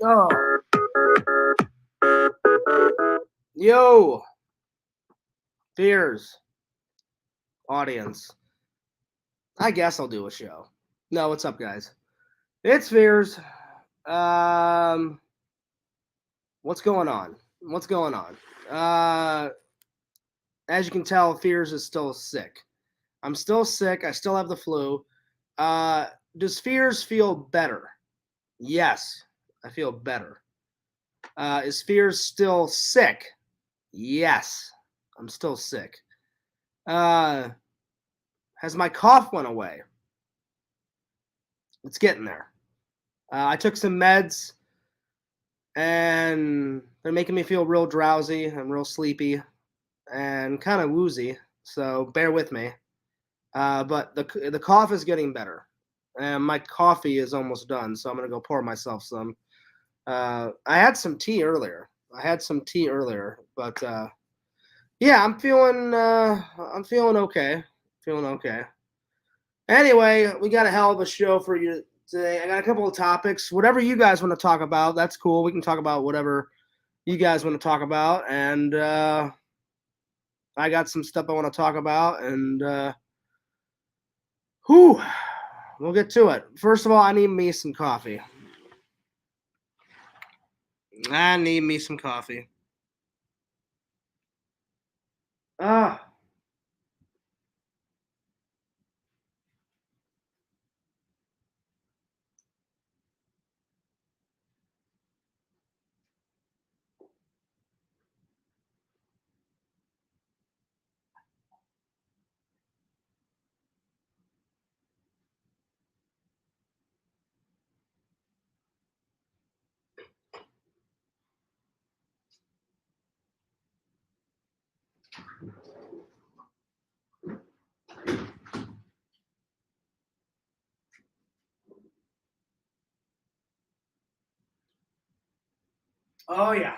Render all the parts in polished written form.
Oh. Yo. Fears. Audience. I guess I'll do a show. No, what's up, guys? It's Fears. What's going on? What's going on? As you can tell, Fears is still sick. I'm still sick. I still have the flu. Does Fears feel better? Yes, I feel better. Is Fears still sick? Yes, I'm still sick. Has my cough went away? It's getting there. I took some meds, and they're making me feel real drowsy and real sleepy and kind of woozy, so bear with me. But the cough is getting better, and my coffee is almost done, so I'm going to go pour myself some. I had some tea earlier. But yeah, I'm feeling okay. Feeling okay. Anyway, we got a hell of a show for you today. I got a couple of topics. Whatever you guys want to talk about, that's cool. We can talk about whatever you guys want to talk about. And I got some stuff I want to talk about. And we'll get to it. First of all, I need me some coffee. Ah. Oh, yeah.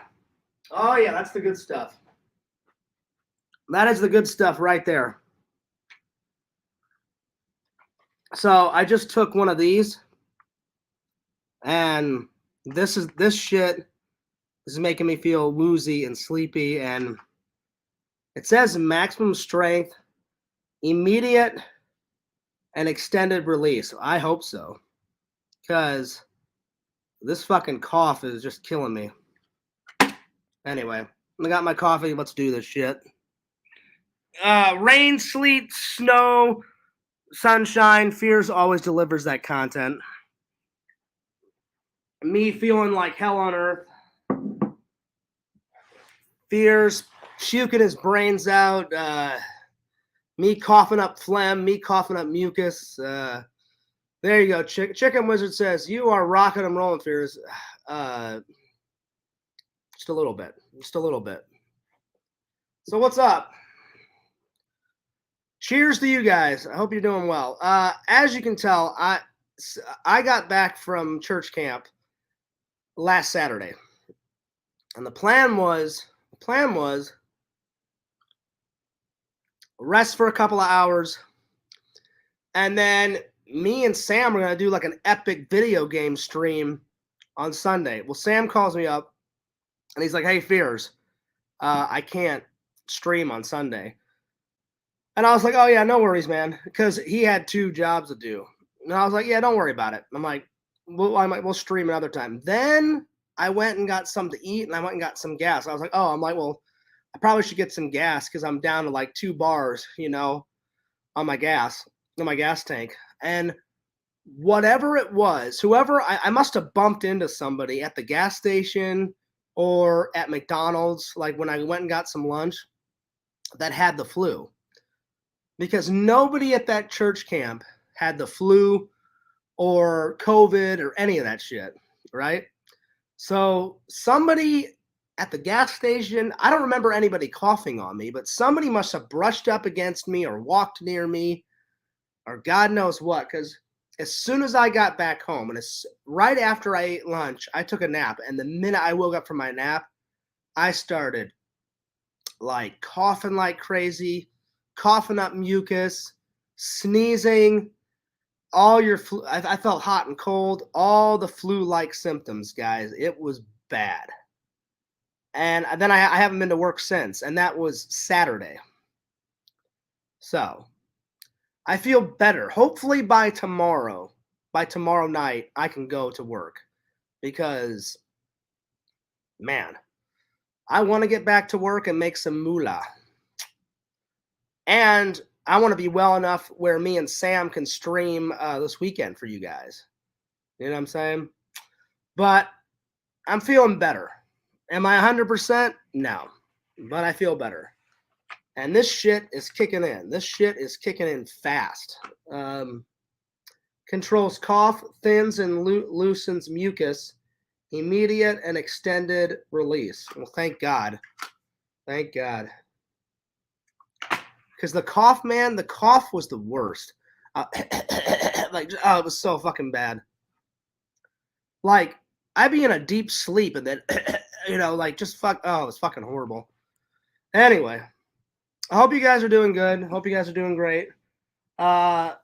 Oh, yeah, that's the good stuff. That is the good stuff right there. So I just took one of these, and this shit is making me feel woozy and sleepy, and it says maximum strength, immediate and extended release. I hope so, because this fucking cough is just killing me. Anyway, I got my coffee. Let's do this shit. Rain, sleet, snow, sunshine. Fears always delivers that content. Me feeling like hell on earth. Fears puking his brains out. Me coughing up phlegm. Me coughing up mucus. There you go. Chicken Wizard says, you are rocking and rolling, Fears. Just a little bit. So what's up? Cheers to you guys. I hope you're doing well. As you can tell, I got back from church camp last Saturday. And the plan was rest for a couple of hours, and then me and Sam are going to do like an epic video game stream on Sunday. Well, Sam calls me up, and he's like, hey, Fears, I can't stream on Sunday. And I was like, oh, yeah, no worries, man, because he had 2 jobs to do. And I was like, yeah, don't worry about it. I'm like, we'll stream another time. Then I went and got something to eat, and I went and got some gas. I was like, well, I probably should get some gas because I'm down to like 2 bars, on my gas tank. And whatever it was, I must have bumped into somebody at the gas station or at McDonald's, like when I went and got some lunch. that had the flu, because nobody at that church camp had the flu or COVID or any of that shit, right? So somebody at the gas station, I don't remember anybody coughing on me, but somebody must have brushed up against me or walked near me or God knows what, because as soon as I got back home and it's right after I ate lunch, I took a nap. And the minute I woke up from my nap, I started like coughing like crazy, coughing up mucus, sneezing, all your flu. I felt hot and cold, all the flu-like symptoms, guys. It was bad. And then I haven't been to work since, and that was Saturday. So I feel better. Hopefully by tomorrow night, I can go to work because, man, I want to get back to work and make some moolah. And I want to be well enough where me and Sam can stream this weekend for you guys. You know what I'm saying? But I'm feeling better. Am I 100%? No. But I feel better. And this shit is kicking in. This shit is kicking in fast. Controls cough, thins and loosens mucus. Immediate and extended release. Well, thank God. Thank God. Because the cough, man, the cough was the worst. It was so fucking bad. Like, I'd be in a deep sleep and then, just fuck. Oh, it was fucking horrible. Anyway, I hope you guys are doing good. Hope you guys are doing great. So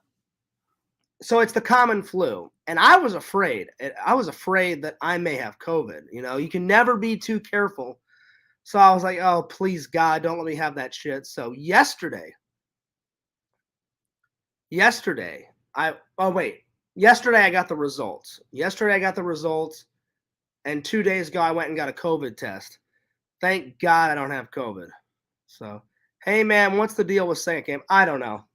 it's the common flu. And I was afraid. I was afraid that I may have COVID. You can never be too careful. So I was like, oh, please, God, don't let me have that shit. So yesterday I got the results. And 2 days ago, I went and got a COVID test. Thank God I don't have COVID. So, hey, man, what's the deal with Sega Game? I don't know.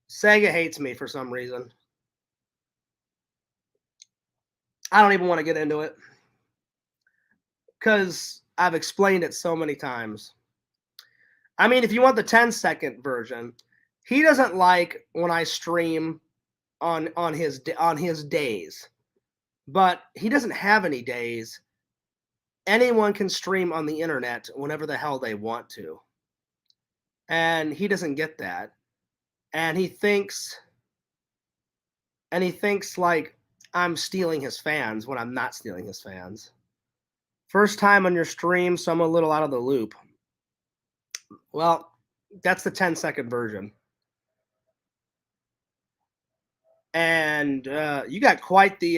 Sega hates me for some reason. I don't even want to get into it because I've explained it so many times. I mean, if you want the 10-second version, he doesn't like when I stream on his days, but he doesn't have any days. Anyone can stream on the internet whenever the hell they want to, and he doesn't get that, and he thinks like I'm stealing his fans when I'm not stealing his fans. First time on your stream, so I'm a little out of the loop. Well, that's the 10-second version. And you got quite the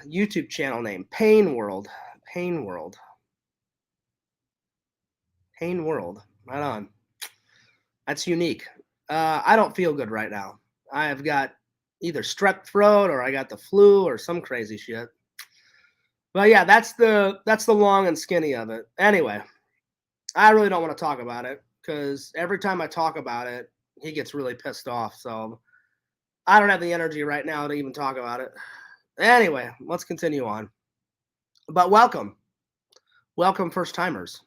YouTube channel name, Pain World. Pain World. Right on. That's unique. I don't feel good right now. I have got either strep throat or I got the flu or some crazy shit. But yeah, that's the long and skinny of it. Anyway, I really don't want to talk about it because every time I talk about it, he gets really pissed off. So I don't have the energy right now to even talk about it. Anyway, let's continue on. But welcome first timers.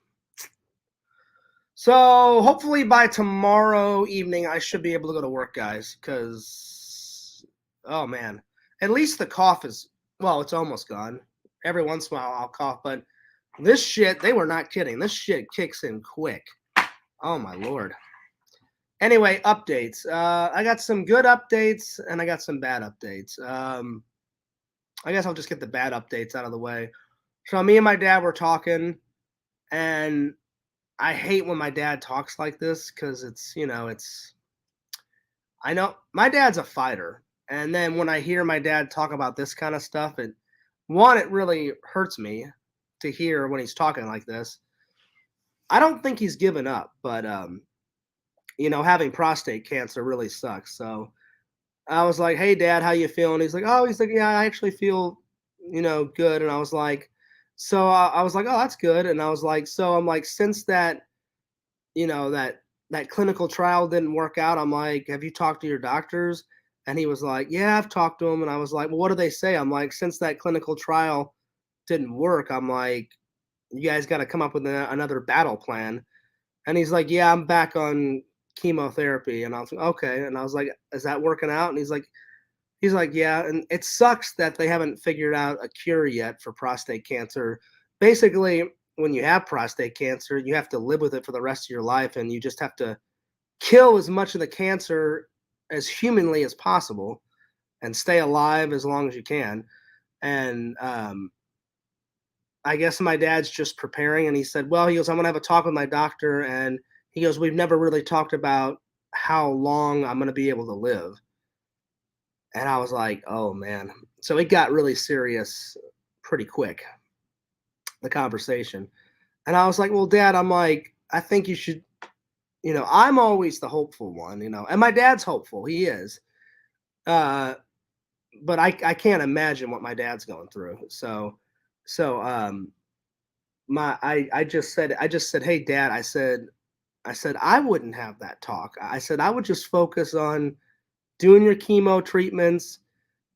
So hopefully by tomorrow evening, I should be able to go to work, guys, because, oh man, at least the cough is, well, it's almost gone. Every once in a while I'll cough, but this shit, they were not kidding. This shit kicks in quick. Oh my Lord. Anyway, updates. I got some good updates and I got some bad updates. I guess I'll just get the bad updates out of the way. So me and my dad were talking, and I hate when my dad talks like this because I know my dad's a fighter. And then when I hear my dad talk about this kind of stuff, it really hurts me to hear when he's talking like this. I don't think he's given up, but having prostate cancer really sucks. So I was like, hey, Dad, how you feeling? He's like, yeah, I actually feel, good. And I was like, so I was like, oh, that's good. And I was like, so I'm like, since that, that clinical trial didn't work out, I'm like, have you talked to your doctors? And he was like, yeah, I've talked to them. And I was like, well, what do they say? I'm like, since that clinical trial didn't work, I'm like, you guys got to come up with another battle plan. And he's like, yeah, I'm back on chemotherapy. And I was like, okay. And I was like, is that working out? And he's like, yeah. And it sucks that they haven't figured out a cure yet for prostate cancer. Basically, when you have prostate cancer, you have to live with it for the rest of your life, and you just have to kill as much of the cancer as humanly as possible and stay alive as long as you can. And I guess my dad's just preparing, and he said, well, he goes, I'm going to have a talk with my doctor. And he goes, we've never really talked about how long I'm going to be able to live. And I was like, oh, man. So it got really serious pretty quick, the conversation. And I was like, well, Dad, I'm like, I think you should, I'm always the hopeful one, and my dad's hopeful. He is. Uh, but I can't imagine what my dad's going through. So I just said, hey, Dad, I said I wouldn't have that talk. I said I would just focus on doing your chemo treatments,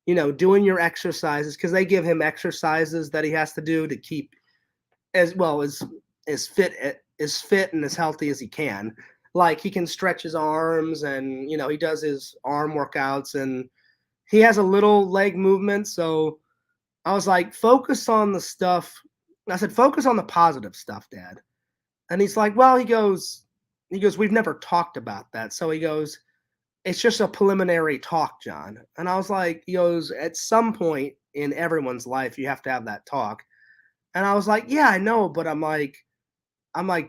doing your exercises, because they give him exercises that he has to do to keep as well as fit and as healthy as he can. Like he can stretch his arms, and he does his arm workouts, and he has a little leg movement. So I was like, focus on the stuff. I said, focus on the positive stuff, Dad. And he's like, well, he goes, we've never talked about that. So he goes, it's just a preliminary talk, John. And I was like, he goes, at some point in everyone's life, you have to have that talk. And I was like, yeah, I know, but I'm like,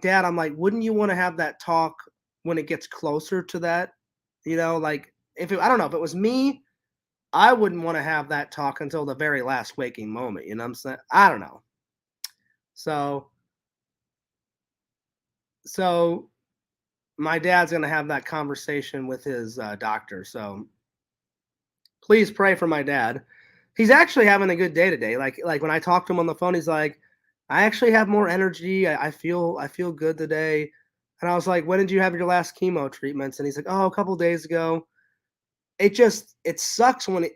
Dad, I'm like, wouldn't you want to have that talk when it gets closer to that? Like I don't know, if it was me, I wouldn't want to have that talk until the very last waking moment. You know what I'm saying? I don't know. So, so my dad's gonna have that conversation with his doctor. So please pray for my dad. He's actually having a good day today. Like when I talked to him on the phone, he's like, I actually have more energy. I feel good today. And I was like, when did you have your last chemo treatments? And he's like, oh, a couple days ago. It sucks when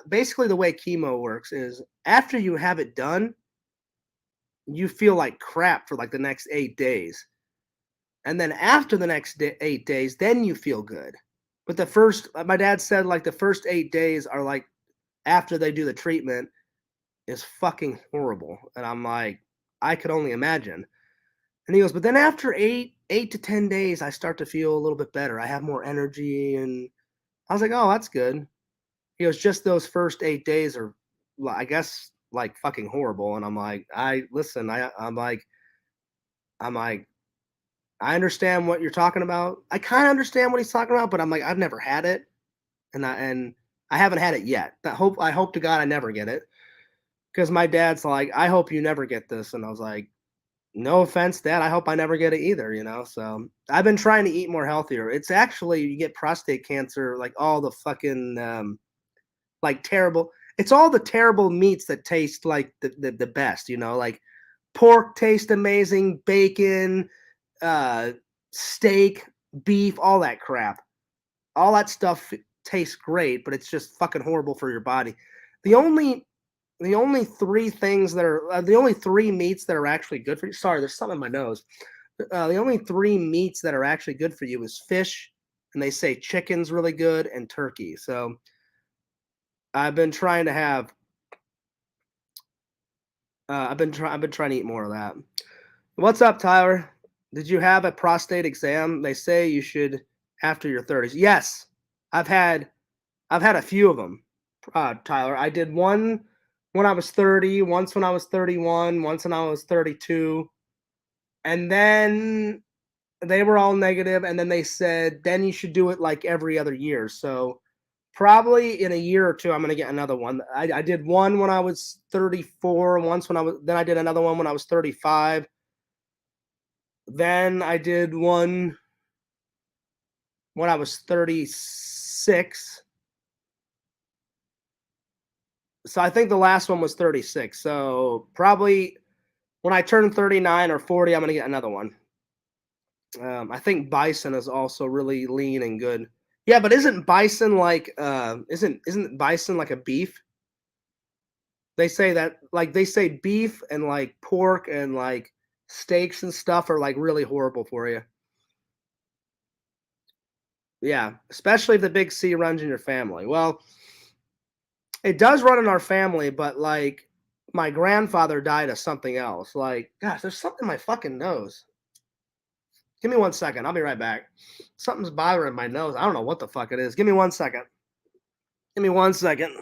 basically the way chemo works is after you have it done, you feel like crap for like the next 8 days. And then after the next 8 days, then you feel good. But my dad said like the first 8 days are like after they do the treatment is fucking horrible. And I'm like, I could only imagine. And he goes, but then after 8 to 10 days, I start to feel a little bit better. I have more energy. And I was like, oh, that's good. He goes, just those first 8 days are, I guess, like fucking horrible. And I'm like, I'm like, I understand what you're talking about. I kind of understand what he's talking about, but I'm like, I've never had it, and I haven't had it yet. I hope to God I never get it, because my dad's like, I hope you never get this, and I was like, no offense, Dad, I hope I never get it either. So I've been trying to eat more healthier. It's actually you get prostate cancer, like all the fucking like terrible. It's all the terrible meats that taste like the best. Like pork tastes amazing, bacon, uh, steak, beef, all that crap. All that stuff tastes great, but it's just fucking horrible for your body. The only the only three things that are the only three meats that are actually good for you. Sorry, there's something in my nose. The only three meats that are actually good for you is fish, and they say chicken's really good, and turkey. So I've been trying to have. I've been trying to eat more of that. What's up, Tyler? Did you have a prostate exam? They say you should after your 30s. Yes, I've had I've had a few of them, Tyler. I did one when I was 30, once when I was 31, once when I was 32, and then they were all negative. And then they said then you should do it like every other year. So probably in a year or two, I'm gonna get another one. I did one when I was 34. Then I did another one when I was 35. Then I did one when I was 36. So I think the last one was 36. So probably when I turn 39 or 40, I'm gonna get another one. I think bison is also really lean and good. Yeah, but isn't bison like isn't bison like a beef? They say that like they say beef and like pork and like steaks and stuff are like really horrible for you. Yeah, especially if the big C runs in your family. Well, it does run in our family, but like my grandfather died of something else. Like, gosh, there's something in my fucking nose. Give me 1 second. I'll be right back. Something's bothering my nose. I don't know what the fuck it is. Give me 1 second. Give me 1 second.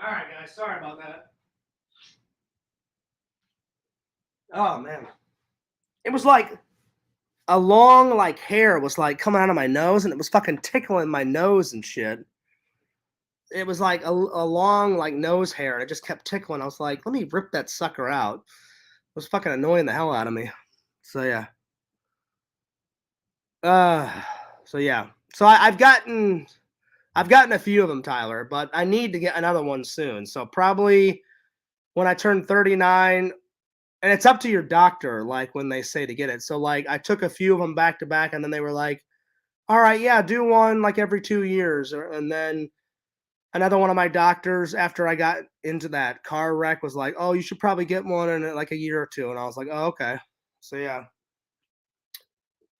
All right, guys. Sorry about that. Oh man, it was like a long like hair was like coming out of my nose, and it was fucking tickling my nose and shit. It was like a long like nose hair, and it just kept tickling. I was like, let me rip that sucker out. It was fucking annoying the hell out of me. So yeah. Uh, so yeah. So I've gotten a few of them, Tyler, but I need to get another one soon. So probably when I turn 39, and it's up to your doctor, like when they say to get it. So like I took a few of them back to back, and then they were like, "All right, yeah, do one like every 2 years," and then another one of my doctors after I got into that car wreck was like, "Oh, you should probably get one in like a year or two," and I was like, "Oh, okay." So yeah.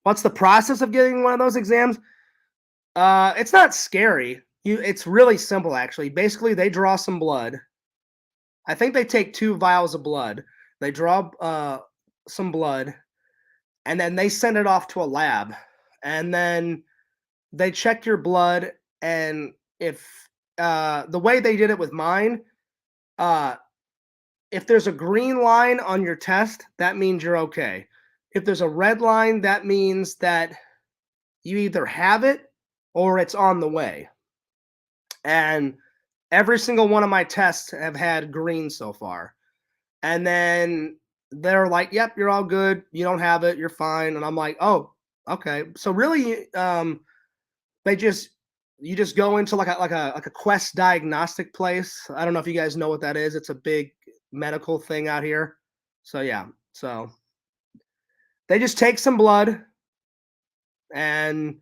What's the process of getting one of those exams? It's not scary. It's really simple actually. Basically, they draw some blood. I think they take 2 vials of blood. They draw some blood, and then they send it off to a lab, and then they check your blood, and if the way they did it with mine, uh, if there's a green line on your test, that means you're okay. If there's a red line, that means that you either have it or it's on the way. And every single one of my tests have had green so far. And then they're like, "Yep, you're all good. You don't have it. You're fine." And I'm like, "Oh, okay." So really, they just you just go into like a Quest diagnostic place. I don't know if you guys know what that is. It's a big medical thing out here. So yeah, so they just take some blood, and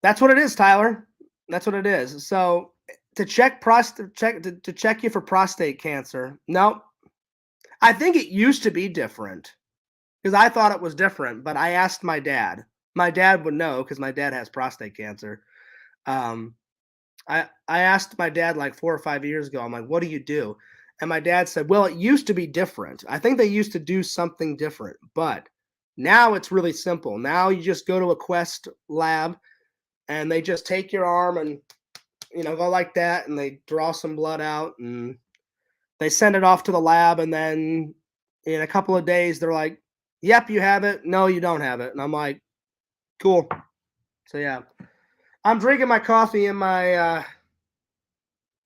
that's what it is, Tyler. That's what it is. So to check prostate check to check you for prostate cancer. No, I think it used to be different because I thought it was different, but I asked my dad. My dad would know because my dad has prostate cancer. Um, I asked my dad like 4 or 5 years ago. I'm like, "What do you do?" And my dad said, "Well, it used to be different. I think they used to do something different, but now it's really simple. Now you just go to a Quest lab and they just take your arm and go like that, and they draw some blood out, and they send it off to the lab, and then in a couple of days they're like, "Yep, you have it. No, you don't have it." And I'm like, "Cool." So yeah, I'm drinking my coffee in my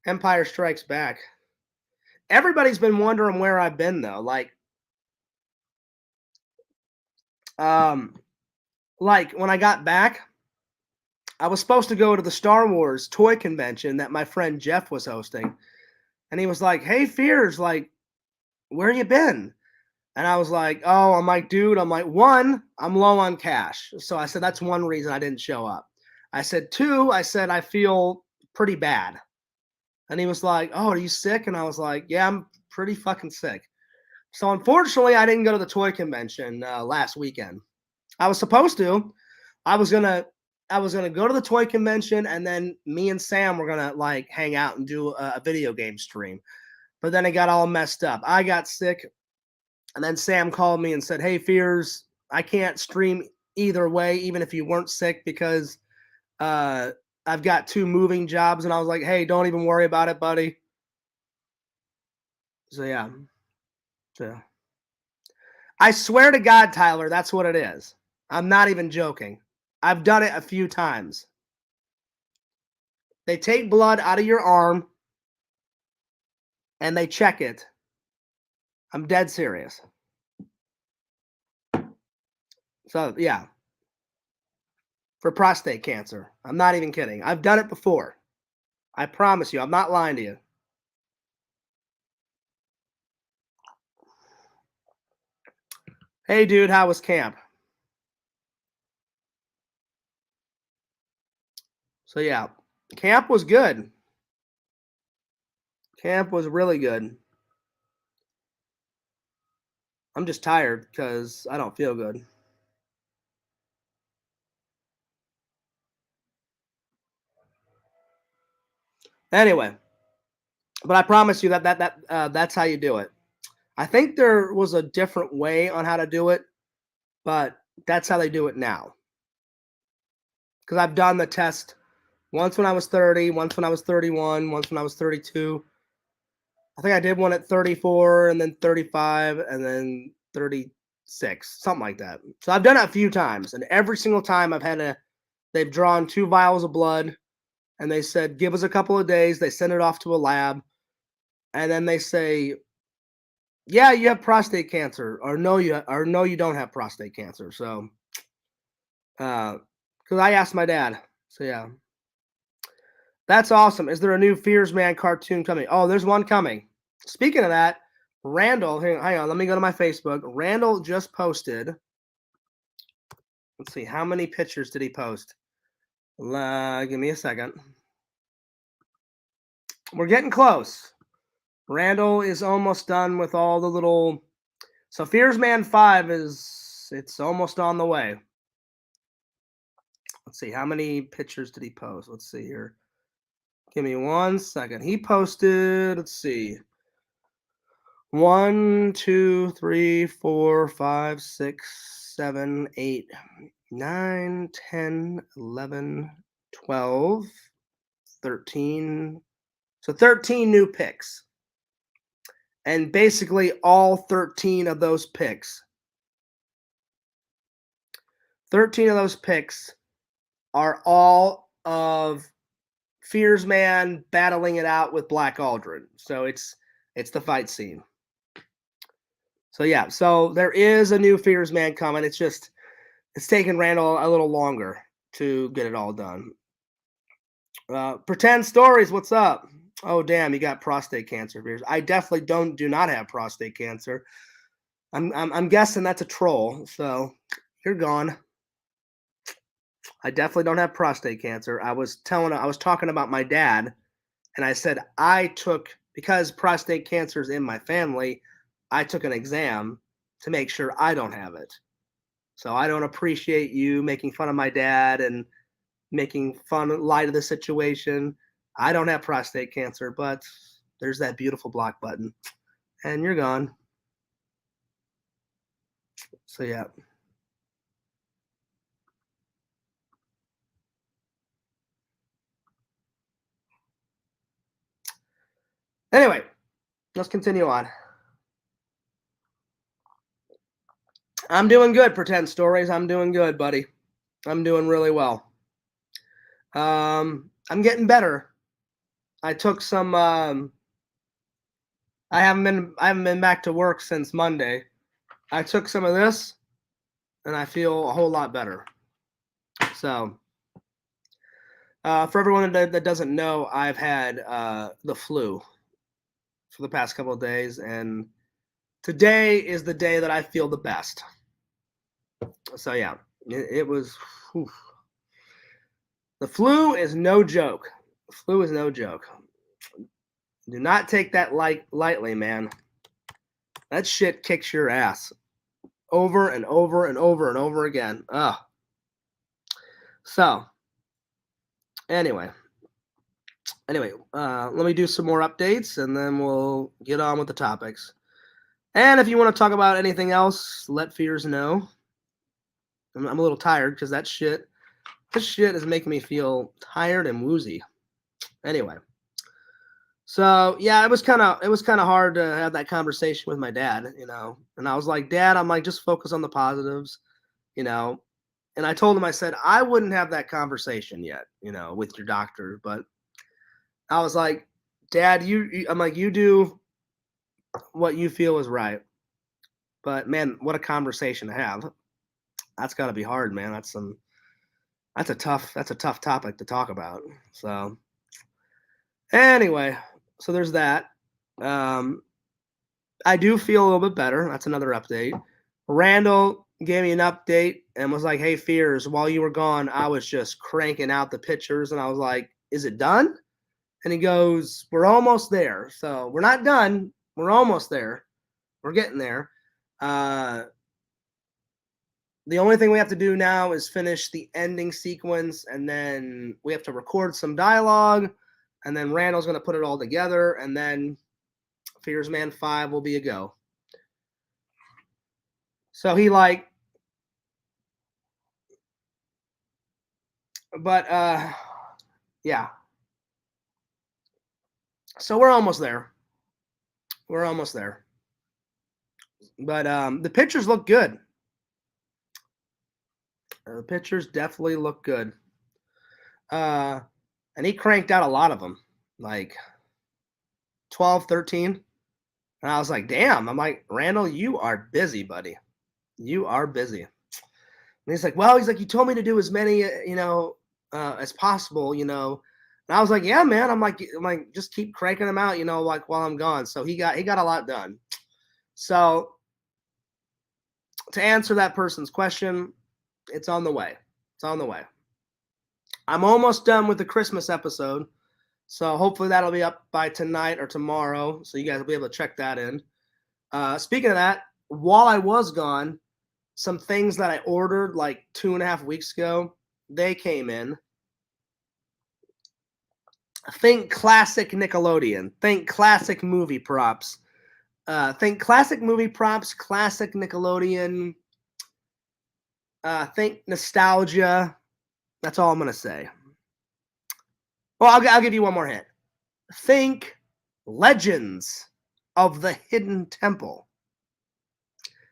Empire Strikes Back. Everybody's been wondering where I've been though. Um, like when I got back, I was supposed to go to the Star Wars toy convention that my friend Jeff was hosting, and he was like, "Hey, Fears, like, where you been?" And I was like, "Oh," I'm like, "Dude," I'm like, "One, I'm low on cash." So I said, "That's one reason I didn't show up." I said, "Two," I said, "I feel pretty bad." And he was like, "Oh, are you sick?" And I was like, "Yeah, I'm pretty fucking sick." So unfortunately, I didn't go to the toy convention last weekend. I was supposed to. I was gonna. I was gonna go to the toy convention, and then me and Sam were gonna like hang out and do a video game stream. But then it got all messed up. I got sick, and then Sam called me and said, "Hey, Fears, I can't stream either way, even if you weren't sick, because uh, I've got 2 moving jobs." And I was like, "Hey, don't even worry about it, buddy." So yeah, so I swear to God, Tyler, that's what it is. I'm not even joking. I've done it a few times. They take blood out of your arm and they check it. I'm dead serious. So yeah, for prostate cancer. I'm not even kidding. I've done it before. I promise you. I'm not lying to you. Hey, dude, how was camp? So yeah, camp was good. Camp was really good. I'm just tired because I don't feel good. Anyway, but I promise you that's how you do it. I think there was a different way on how to do it, but that's how they do it now. Because I've done the test once when I was 30, once when I was 31, once when I was 32. I think I did one at 34 and then 35 and then 36, something like that. So I've done it a few times, and every single time they've drawn 2 vials of blood, and they said, give us a couple of days. They send it off to a lab, and then they say, yeah, you have prostate cancer, or no, you don't have prostate cancer. So, because I asked my dad. So yeah, that's awesome. Is there a new Fears Man cartoon coming? Oh, there's one coming. Speaking of that, Randall, hang on, let me go to my Facebook. Randall just posted. Let's see, how many pictures did he post? Give me a second. We're getting close. Randall is almost done with all the little. So Fears Man 5 it's almost on the way. Let's see, how many pictures did he post? Let's see here. Give me 1 second. He posted, let's see. 1, 2, 3, 4, 5, 6, 7, 8, 9, 10, 11, 12, 13. So 13 new picks. And basically all 13 of those picks. 13 of those picks are all of Fears Man battling it out with Black Aldrin. So it's the fight scene. So yeah, so there is a new Fears Man coming. It's taking Randall a little longer to get it all done. Pretend Stories, what's up? Oh damn, you got prostate cancer, Fears. I definitely do not have prostate cancer. I'm guessing that's a troll. So you're gone. I definitely don't have prostate cancer. I was talking about my dad, and I said because prostate cancer is in my family, I took an exam to make sure I don't have it. So I don't appreciate you making fun of my dad and making light of the situation. I don't have prostate cancer, but there's that beautiful block button, and you're gone. So yeah. Anyway, let's continue on. I'm doing good, Pretend Stories. I'm doing good, buddy. I'm doing really well. I'm getting better. I took some. I haven't been back to work since Monday. I took some of this, and I feel a whole lot better. So, for everyone that doesn't know, I've had the flu for the past couple of days, and today is the day that I feel the best. So yeah, it was. Whew. The flu is no joke. The flu is no joke. Do not take that lightly, man. That shit kicks your ass over and over and over and over again. Ugh. So, anyway, let me do some more updates and then we'll get on with the topics. And if you want to talk about anything else, let Fears know. I'm a little tired because this shit is making me feel tired and woozy. Anyway, so yeah, it was kind of hard to have that conversation with my dad, and I was like, Dad, I'm like, just focus on the positives, and I told him, I said, I wouldn't have that conversation yet, with your doctor, but I was like, Dad, I'm like, you do what you feel is right. But man, what a conversation to have. That's got to be hard, man. That's a tough topic to talk about. So anyway, so there's that. Um, I do feel a little bit better. That's another update. Randall gave me an update and was like, "Hey, Fears, while you were gone, I was just cranking out the pictures," and I was like, "Is it done?" And he goes, "We're almost there. So we're not done. We're almost there. We're getting there. Uh, the only thing we have to do now is finish the ending sequence, and then we have to record some dialogue, and then Randall's going to put it all together, and then Fears Man 5 will be a go." So he like, but yeah. So we're almost there. We're almost there. But the pictures look good. The pictures definitely look good. And he cranked out a lot of them, like 12, 13. And I was like, damn. I'm like, Randall, you are busy, buddy. You are busy. And he's like, well, you told me to do as many, as possible, And I was like, yeah, man. I'm like, just keep cranking them out, like while I'm gone. So he got a lot done. So to answer that person's question, it's on the way. It's on the way. I'm almost done with the Christmas episode. So hopefully that'll be up by tonight or tomorrow. So you guys will be able to check that in. Speaking of that, while I was gone, some things that I ordered like 2.5 weeks ago, they came in. Think classic Nickelodeon. Think classic movie props. Think classic movie props, classic Nickelodeon. Think nostalgia. That's all I'm going to say. Well, I'll give you one more hint. Think Legends of the Hidden Temple.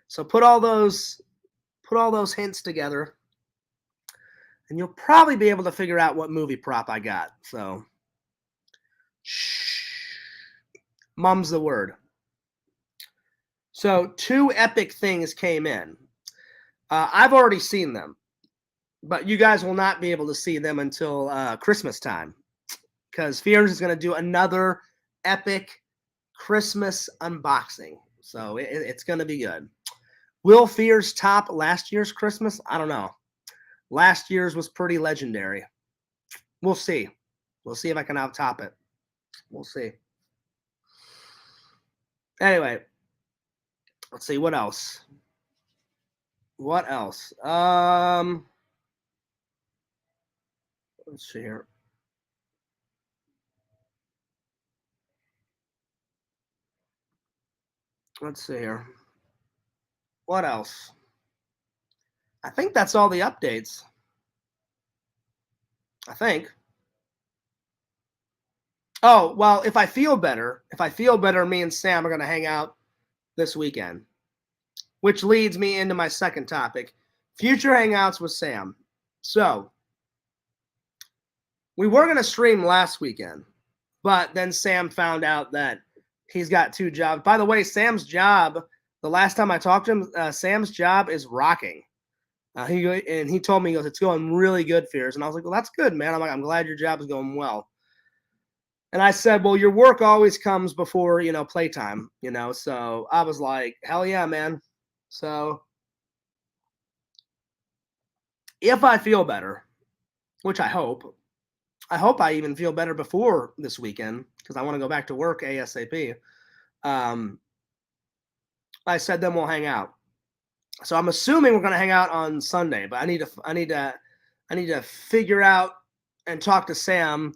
So put all those hints together, and you'll probably be able to figure out what movie prop I got. So, shh, mum's the word. So 2 epic things came in. I've already seen them, but you guys will not be able to see them until Christmas time, because Fears is going to do another epic Christmas unboxing. So it's going to be good. Will Fears top last year's Christmas? I don't know. Last year's was pretty legendary. We'll see. We'll see if I can out-top it. We'll see. Anyway, let's see. What else? What else? Let's see here. Let's see here. What else? I think that's all the updates. I think. Oh, well, if I feel better, me and Sam are going to hang out this weekend, which leads me into my second topic, future hangouts with Sam. So, we were going to stream last weekend, but then Sam found out that he's got 2 jobs. By the way, Sam's job, the last time I talked to him, Sam's job is rocking. He told me, he goes, it's going really good, Fears. And I was like, well, that's good, man. I'm glad your job is going well. And I said, well, your work always comes before, playtime, So I was like, hell yeah, man. So if I feel better, which I hope I even feel better before this weekend, because I want to go back to work ASAP. I said then we'll hang out. So I'm assuming we're going to hang out on Sunday, but I need to figure out and talk to Sam.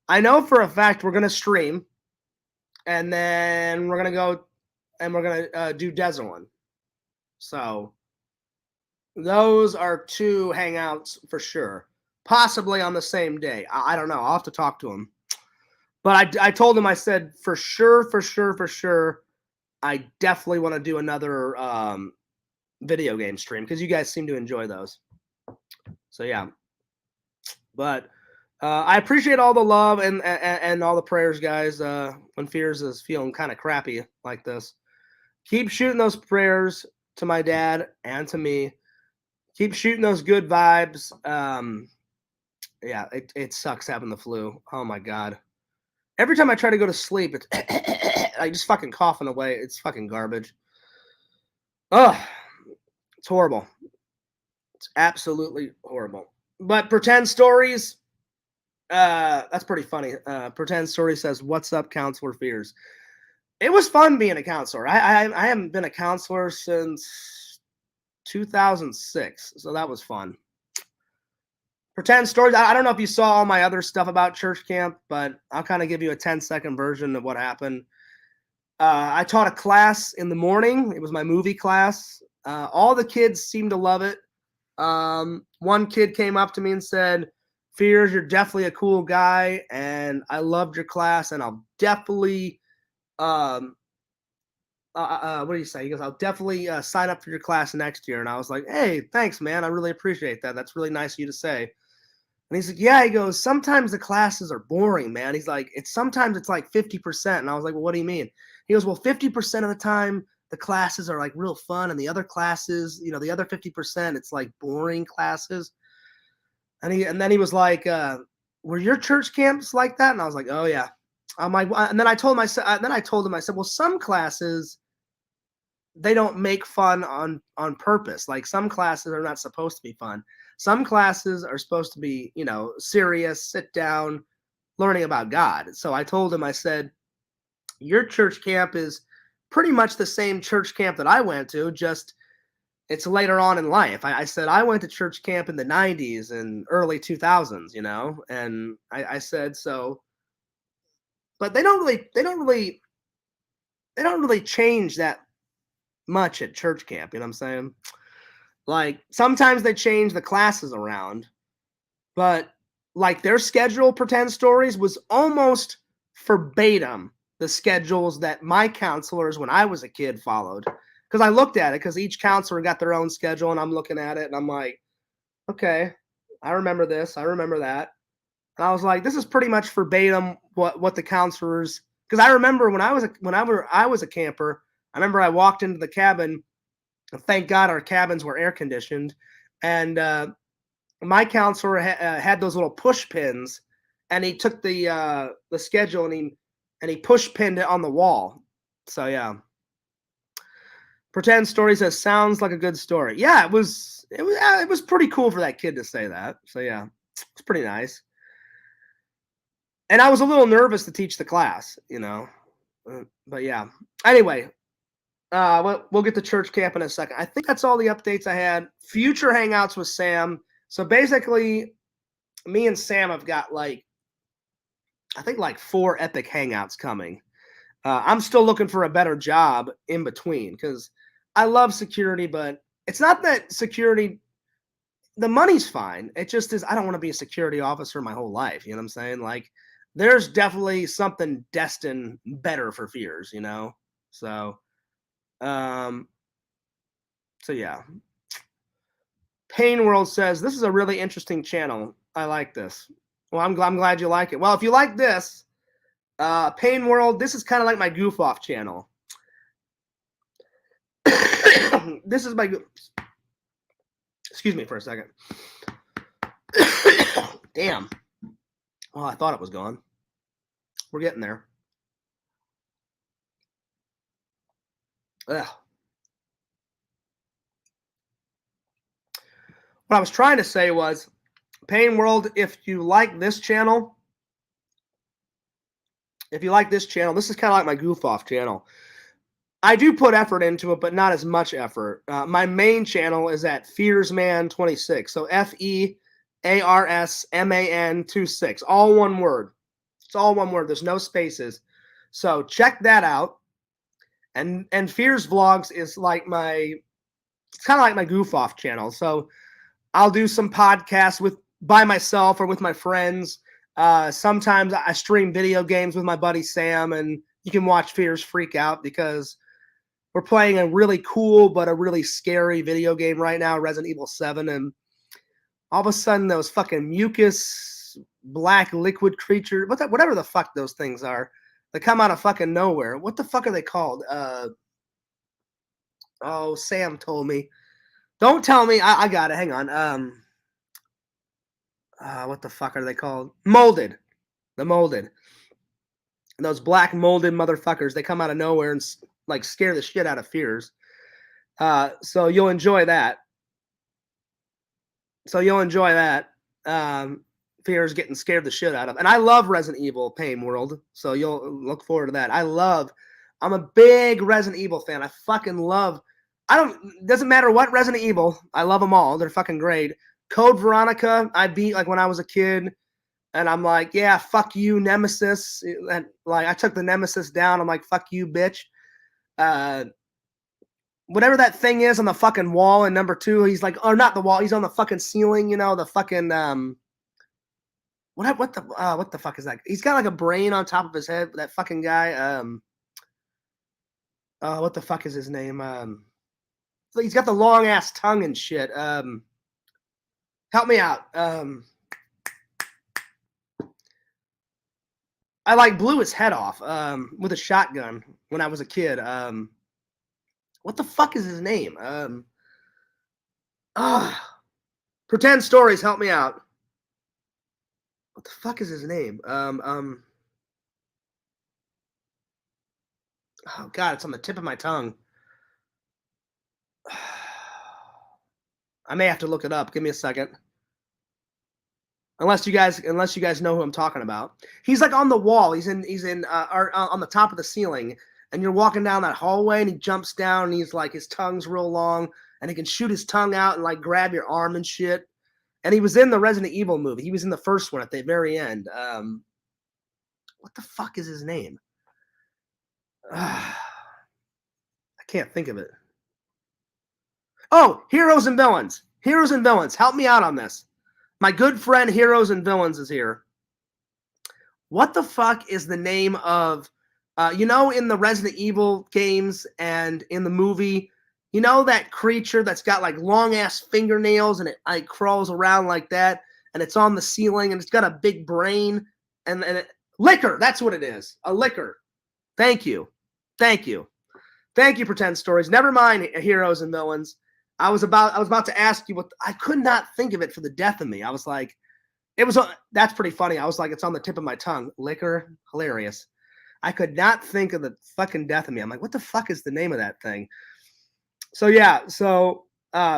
I know for a fact we're going to stream, and then we're going to go and we're going to do Desert One. So those are 2 hangouts for sure, possibly on the same day. I don't know. I'll have to talk to him. But I told him, I said, for sure, I definitely want to do another video game stream, because you guys seem to enjoy those. So yeah. But I appreciate all the love and all the prayers, guys. When Fears is feeling kind of crappy like this, keep shooting those prayers to my dad and to me. Keep shooting those good vibes. Yeah, it sucks having the flu. Oh my god. Every time I try to go to sleep, it's I just fucking coughing away. It's fucking garbage. Ugh, it's horrible. It's absolutely horrible. But pretend stories, that's pretty funny. Pretend story says, "What's up, counselor Fears?" It was fun being a counselor. I haven't been a counselor since 2006, so that was fun. Pretend stories. I don't know if you saw all my other stuff about church camp, but I'll kind of give you a 10-second version of what happened. I taught a class in the morning. It was my movie class. All the kids seemed to love it. One kid came up to me and said, "Fears, you're definitely a cool guy, and I loved your class, and I'll definitely, what do you say?" He goes, "I'll definitely sign up for your class next year." And I was like, "Hey, thanks, man. I really appreciate that. That's really nice of you to say." And he's like, "Yeah," he goes, "sometimes the classes are boring, man." He's like, sometimes it's like 50%. And I was like, "Well, what do you mean?" He goes, "Well, 50% of the time the classes are like real fun, and the other classes, the other 50%, it's like boring classes." And then he was like, "Were your church camps like that?" And I was like, "Oh yeah." I'm like, and then I told him, I said, "Well, some classes they don't make fun on purpose. Like some classes are not supposed to be fun. Some classes are supposed to be, serious, sit down, learning about God." So I told him, I said, "Your church camp is pretty much the same church camp that I went to, just it's later on in life." I said, "I went to church camp in the 90s and early 2000s, and I said, so, but they don't really change that much at church camp. You know what I'm saying? Like sometimes they change the classes around, but like their schedule, pretend stories, was almost verbatim the schedules that my counselors when I was a kid followed. Because I looked at it, because each counselor got their own schedule, and I'm looking at it and I'm like, okay, I remember this, I remember that. And I was like, this is pretty much verbatim what the counselors. Because I remember whenever I was a camper, I remember I walked into the cabin. Thank God our cabins were air conditioned, and my counselor had those little push pins, and he took the schedule and he push pinned it on the wall. So yeah, pretend story says sounds like a good story. Yeah, it was pretty cool for that kid to say that. So yeah, it's pretty nice. And I was a little nervous to teach the class. But yeah. Anyway, we'll get to church camp in a second. I think that's all the updates I had. Future hangouts with Sam. So basically, me and Sam have got I think 4 epic hangouts coming. I'm still looking for a better job in between because I love security, but it's not that security. The money's fine. It just is. I don't want to be a security officer my whole life. You know what I'm saying? Like, there's definitely something destined better for Fears. So, um, so yeah. Pain World says this is a really interesting channel. I like this. Well, I'm glad you like it. Well, if you like this, Pain World, this is kind of like my goof off channel. This is my. Excuse me for a second. Damn. Oh, I thought it was gone. We're getting there. Ugh. What I was trying to say was, Pain World, if you like this channel, this is kind of like my goof off channel. I do put effort into it, but not as much effort. My main channel is at Fearsman26. So FEARSMAN26. All one word. It's all one word. There's no spaces. So check that out. And Fears Vlogs is like it's kind of like my goof off channel. So I'll do some podcasts by myself or with my friends. Sometimes I stream video games with my buddy Sam, and you can watch Fears freak out because we're playing a really cool but a really scary video game right now, Resident Evil 7, and all of a sudden those fucking mucus black liquid creature. Whatever the fuck those things are. They come out of fucking nowhere. What the fuck are they called? Oh, Sam told me. Don't tell me. I got it. Hang on. What the fuck are they called? Molded. The molded. And those black molded motherfuckers. They come out of nowhere and like scare the shit out of fears. So you'll enjoy that. Fears getting scared the shit out of. And I love Resident Evil Pain World. So you'll look forward to that. I'm a big Resident Evil fan. I fucking love. Doesn't matter what Resident Evil. I love them all. They're fucking great. Code Veronica, I beat like when I was a kid. And I'm like, yeah, fuck you, Nemesis. And like, I took the Nemesis down. I'm like, fuck you, bitch. Whatever that thing is on the fucking wall in number 2, he's like, or not the wall, he's on the fucking ceiling, you know, the fucking what the fuck is that? He's got like a brain on top of his head, that fucking guy. What the fuck is his name? He's got the long ass tongue and shit. Help me out. I like blew his head off with a shotgun when I was a kid. What the fuck is his name? Pretend Stories, help me out. What the fuck is his name? Oh god, it's on the tip of my tongue. I may have to look it up. Give me a second. Unless you guys know who I'm talking about. He's like on the wall. He's on the top of the ceiling, and you're walking down that hallway, and he jumps down, and he's like, his tongue's real long, and he can shoot his tongue out and like grab your arm and shit. And he was in the Resident Evil movie. He was in the first one at the very end. What the fuck is his name? I can't think of it. Oh, Heroes and Villains. Heroes and Villains. Help me out on this. My good friend Heroes and Villains is here. What the fuck is the name of, in the Resident Evil games and in the movie, you know that creature that's got like long ass fingernails and it like crawls around like that and it's on the ceiling and it's got a big brain and Liquor, that's what it is. A liquor. Thank you. Pretend Stories. Never mind Heroes and Villains. I was about to ask you I could not think of it for the death of me. I was like, that's pretty funny. I was like, it's on the tip of my tongue. Liquor, hilarious. I could not think of the fucking death of me. I'm like, what the fuck is the name of that thing? So yeah,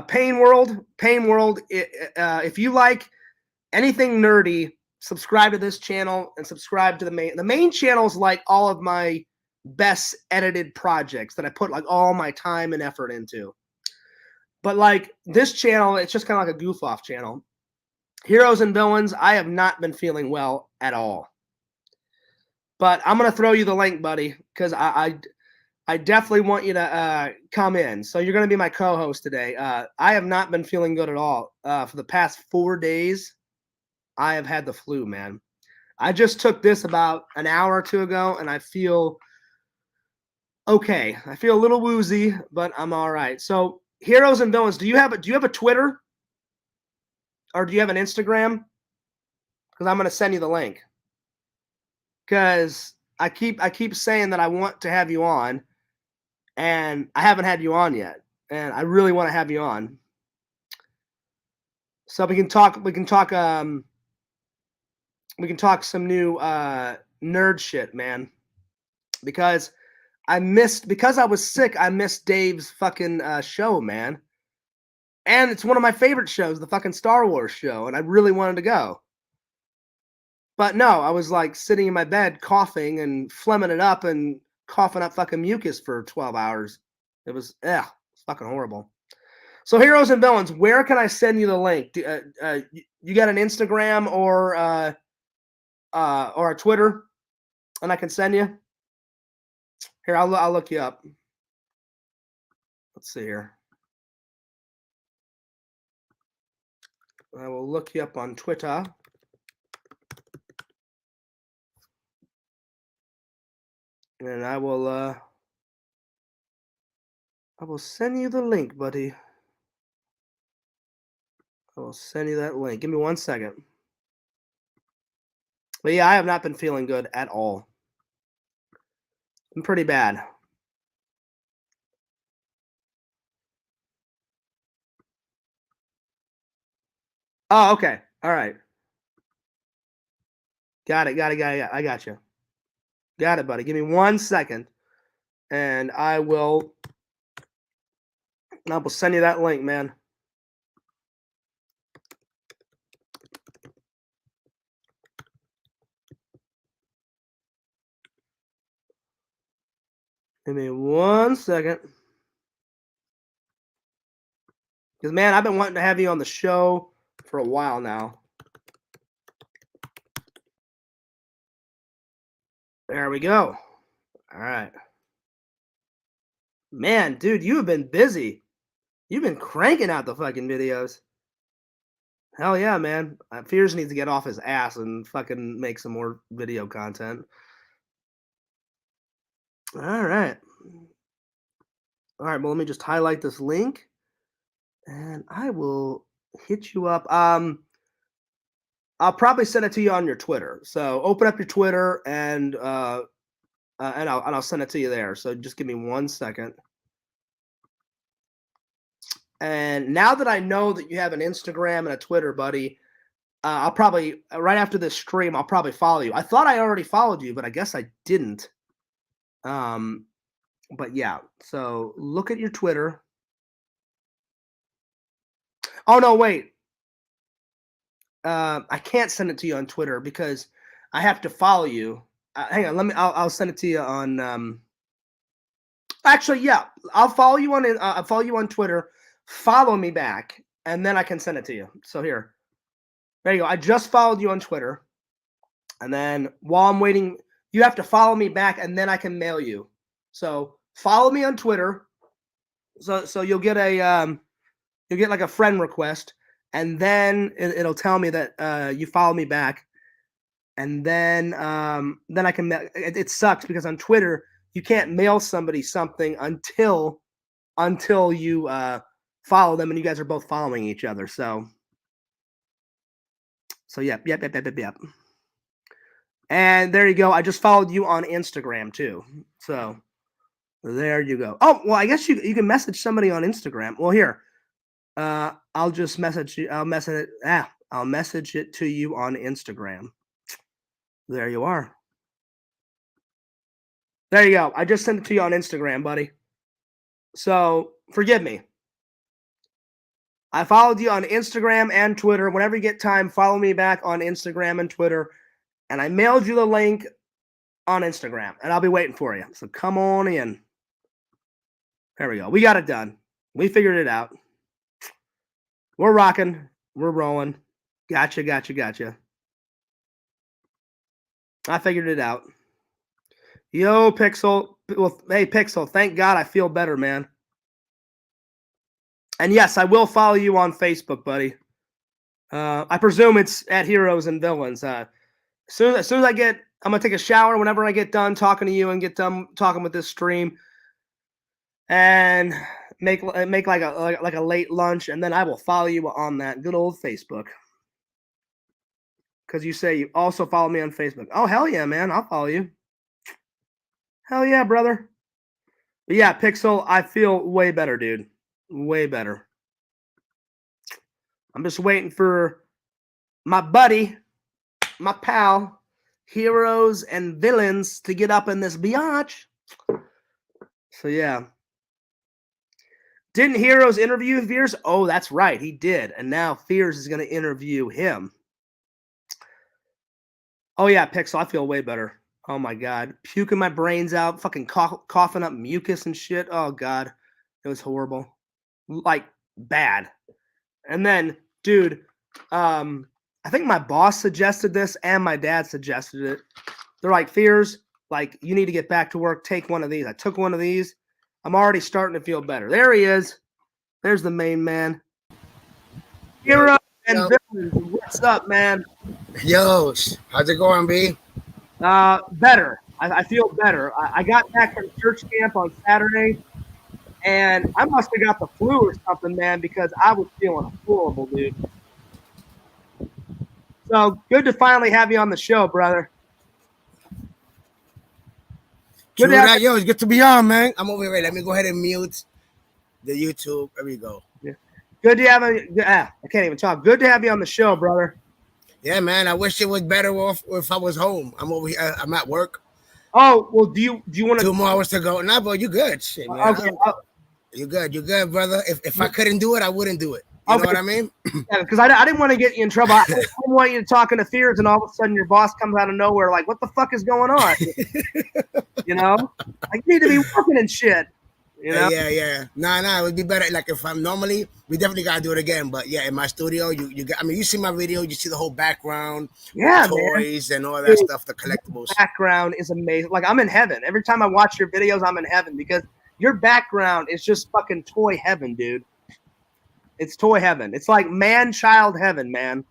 Pain World. If you like anything nerdy, subscribe to this channel and subscribe to the main. The main channel is like all of my best edited projects that I put like all my time and effort into. But like this channel, it's just kind of like a goof off channel. Heroes and Villains, I have not been feeling well at all. But I'm going to throw you the link, buddy, because I definitely want you to come in. So you're going to be my co-host today. I have not been feeling good at all. For the past 4 days, I have had the flu, man. I just took this about an hour or two ago, and I feel okay. I feel a little woozy, but I'm all right. So Heroes and Villains, do you have a Twitter? Or do you have an Instagram? Because I'm going to send you the link. Because I keep saying that I want to have you on, and I haven't had you on yet, and I really want to have you on. So we can talk some new nerd shit, man. Because I was sick, I missed Dave's fucking show, man. And it's one of my favorite shows, the fucking Star Wars show, and I really wanted to go. But no, I was like sitting in my bed coughing and phlegming it up and coughing up fucking mucus for 12 hours. It was fucking horrible. So Heroes and Villains, where can I send you the link? You got an Instagram or a Twitter, and I can send you? Here, I'll look you up. Let's see here. I will look you up on Twitter. And I will send you the link, buddy. I will send you that link. Give me 1 second. But yeah, I have not been feeling good at all. I'm pretty bad. Oh, okay. All right. Got it. I got you. Got it, buddy. Give me 1 second, and I will send you that link, man. Give me 1 second. Because, man, I've been wanting to have you on the show for a while now. There we go. All right. Man, dude, you have been busy. You've been cranking out the fucking videos. Hell yeah, man. Fears needs to get off his ass and fucking make some more video content. All right. All right, well, let me just highlight this link and I will hit you up. I'll probably send it to you on your Twitter. So open up your Twitter and I'll send it to you there. So just give me 1 second. And now that I know that you have an Instagram and a Twitter, buddy, I'll probably right after this stream, I'll probably follow you. I thought I already followed you, but I guess I didn't. But yeah, so look at your Twitter. Oh no, wait. I can't send it to you on Twitter because I have to follow you. Hang on, I'll send it to you on. Actually, yeah, I'll follow you on Twitter. Follow me back, and then I can send it to you. So here, there you go. I just followed you on Twitter, and then while I'm waiting, you have to follow me back, and then I can mail you. So follow me on Twitter. So you'll get like a friend request, and then it'll tell me that you follow me back, and then I can. It sucks because on Twitter you can't mail somebody something until you follow them, and you guys are both following each other. So yep. And there you go. I just followed you on Instagram too. So there you go. Oh well, I guess you can message somebody on Instagram. Well, here. I'll just message you. I'll message it to you on Instagram. There you are. There you go. I just sent it to you on Instagram, buddy. So forgive me. I followed you on Instagram and Twitter. Whenever you get time, follow me back on Instagram and Twitter. And I mailed you the link on Instagram, and I'll be waiting for you. So come on in. There we go. We got it done. We figured it out. We're rocking. We're rolling. Gotcha. I figured it out. Yo, Pixel. Well, hey, Pixel, thank God I feel better, man. And yes, I will follow you on Facebook, buddy. I presume it's at Heroes and Villains. As soon as I'm going to take a shower whenever I get done talking to you and get done talking with this stream and make like a late lunch, and then I will follow you on that good old Facebook. Because you say you also follow me on Facebook. Oh, hell yeah, man. I'll follow you. Hell yeah, brother. But yeah, Pixel, I feel way better, dude. Way better. I'm just waiting for my buddy, my pal, Heroes and Villains to get up in this biatch. So yeah. Didn't Heroes interview Fears? Oh, that's right. He did. And now Fears is going to interview him. Oh yeah, Pixel, I feel way better. Oh my God. Puking my brains out, fucking coughing up mucus and shit. Oh God. It was horrible. Like, bad. And then, dude, I think my boss suggested this and my dad suggested it. They're like, Fears, like, you need to get back to work. Take one of these. I took one of these. I'm already starting to feel better. There he is. There's the main man. Hero and Villains. What's up, man? Yo, how's it going, B? Better. I feel better. I got back from church camp on Saturday, and I must have got the flu or something, man, because I was feeling horrible, dude. So good to finally have you on the show, brother. True Good to have that, yo. It's good to be on, man. I'm over here. Let me go ahead and mute the YouTube. There we go. Good to have you. I can't even talk. Good to have you on the show, brother. Yeah, man. I wish it was better off if I was home. I'm over here. I'm at work. Oh well, do you want to? 2 more hours to go. Nah, but you good, shit, man. Okay, You good, brother. If I couldn't do it, I wouldn't do it. You know what I mean? Yeah, because I didn't want to get you in trouble. I didn't want you talking to Fears, and all of a sudden your boss comes out of nowhere, like, "What the fuck is going on?" You know, I need to be working and shit. You know? Yeah. Nah. It would be better. Like if I'm normally, we definitely gotta do it again. But yeah, in my studio, you got. I mean, you see my video, you see the whole background, Yeah, toys and all that Dude, stuff, the collectibles. Background is amazing. Like I'm in heaven every time I watch your videos. I'm in heaven because your background is just fucking toy heaven, dude. It's toy heaven. It's like man-child heaven, man.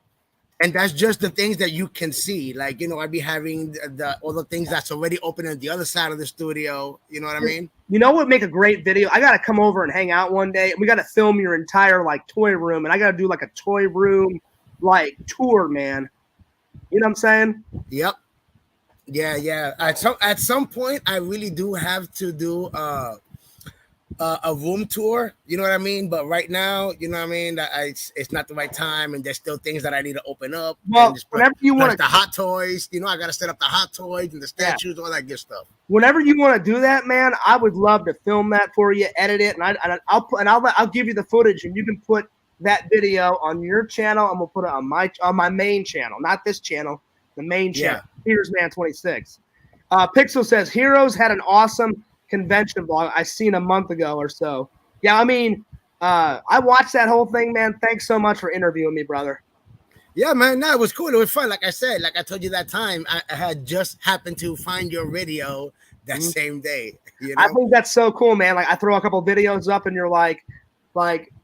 And that's just the things that you can see. Like, I'd be having all the things that's already open on the other side of the studio. You know what I mean? You know what would make a great video? I gotta come over and hang out one day. We gotta film your entire like toy room, and I gotta do like a toy room like tour, man. You know what I'm saying? Yep. Yeah. At some point, I really do have to do a room tour. You know what I mean? But right now, you know what I mean? That it's not the right time, and there's still things that I need to open up. Well, whenever you want the hot toys, I got to set up the hot toys and the statues, all that good stuff. Whenever you want to do that, man, I would love to film that for you, edit it, and I'll give you the footage, and you can put that video on your channel, and we'll put it on my main channel, not this channel, the main channel. Here's Man 26. Pixel says Heroes had an awesome convention vlog I seen a month ago or so. Yeah, I mean, I watched that whole thing, man. Thanks so much for interviewing me, brother. Yeah, man, no, it was cool. It was fun. Like I said, like I told you that time, I had just happened to find your video that same day. I think that's so cool, man. Like I throw a couple videos up, and you're like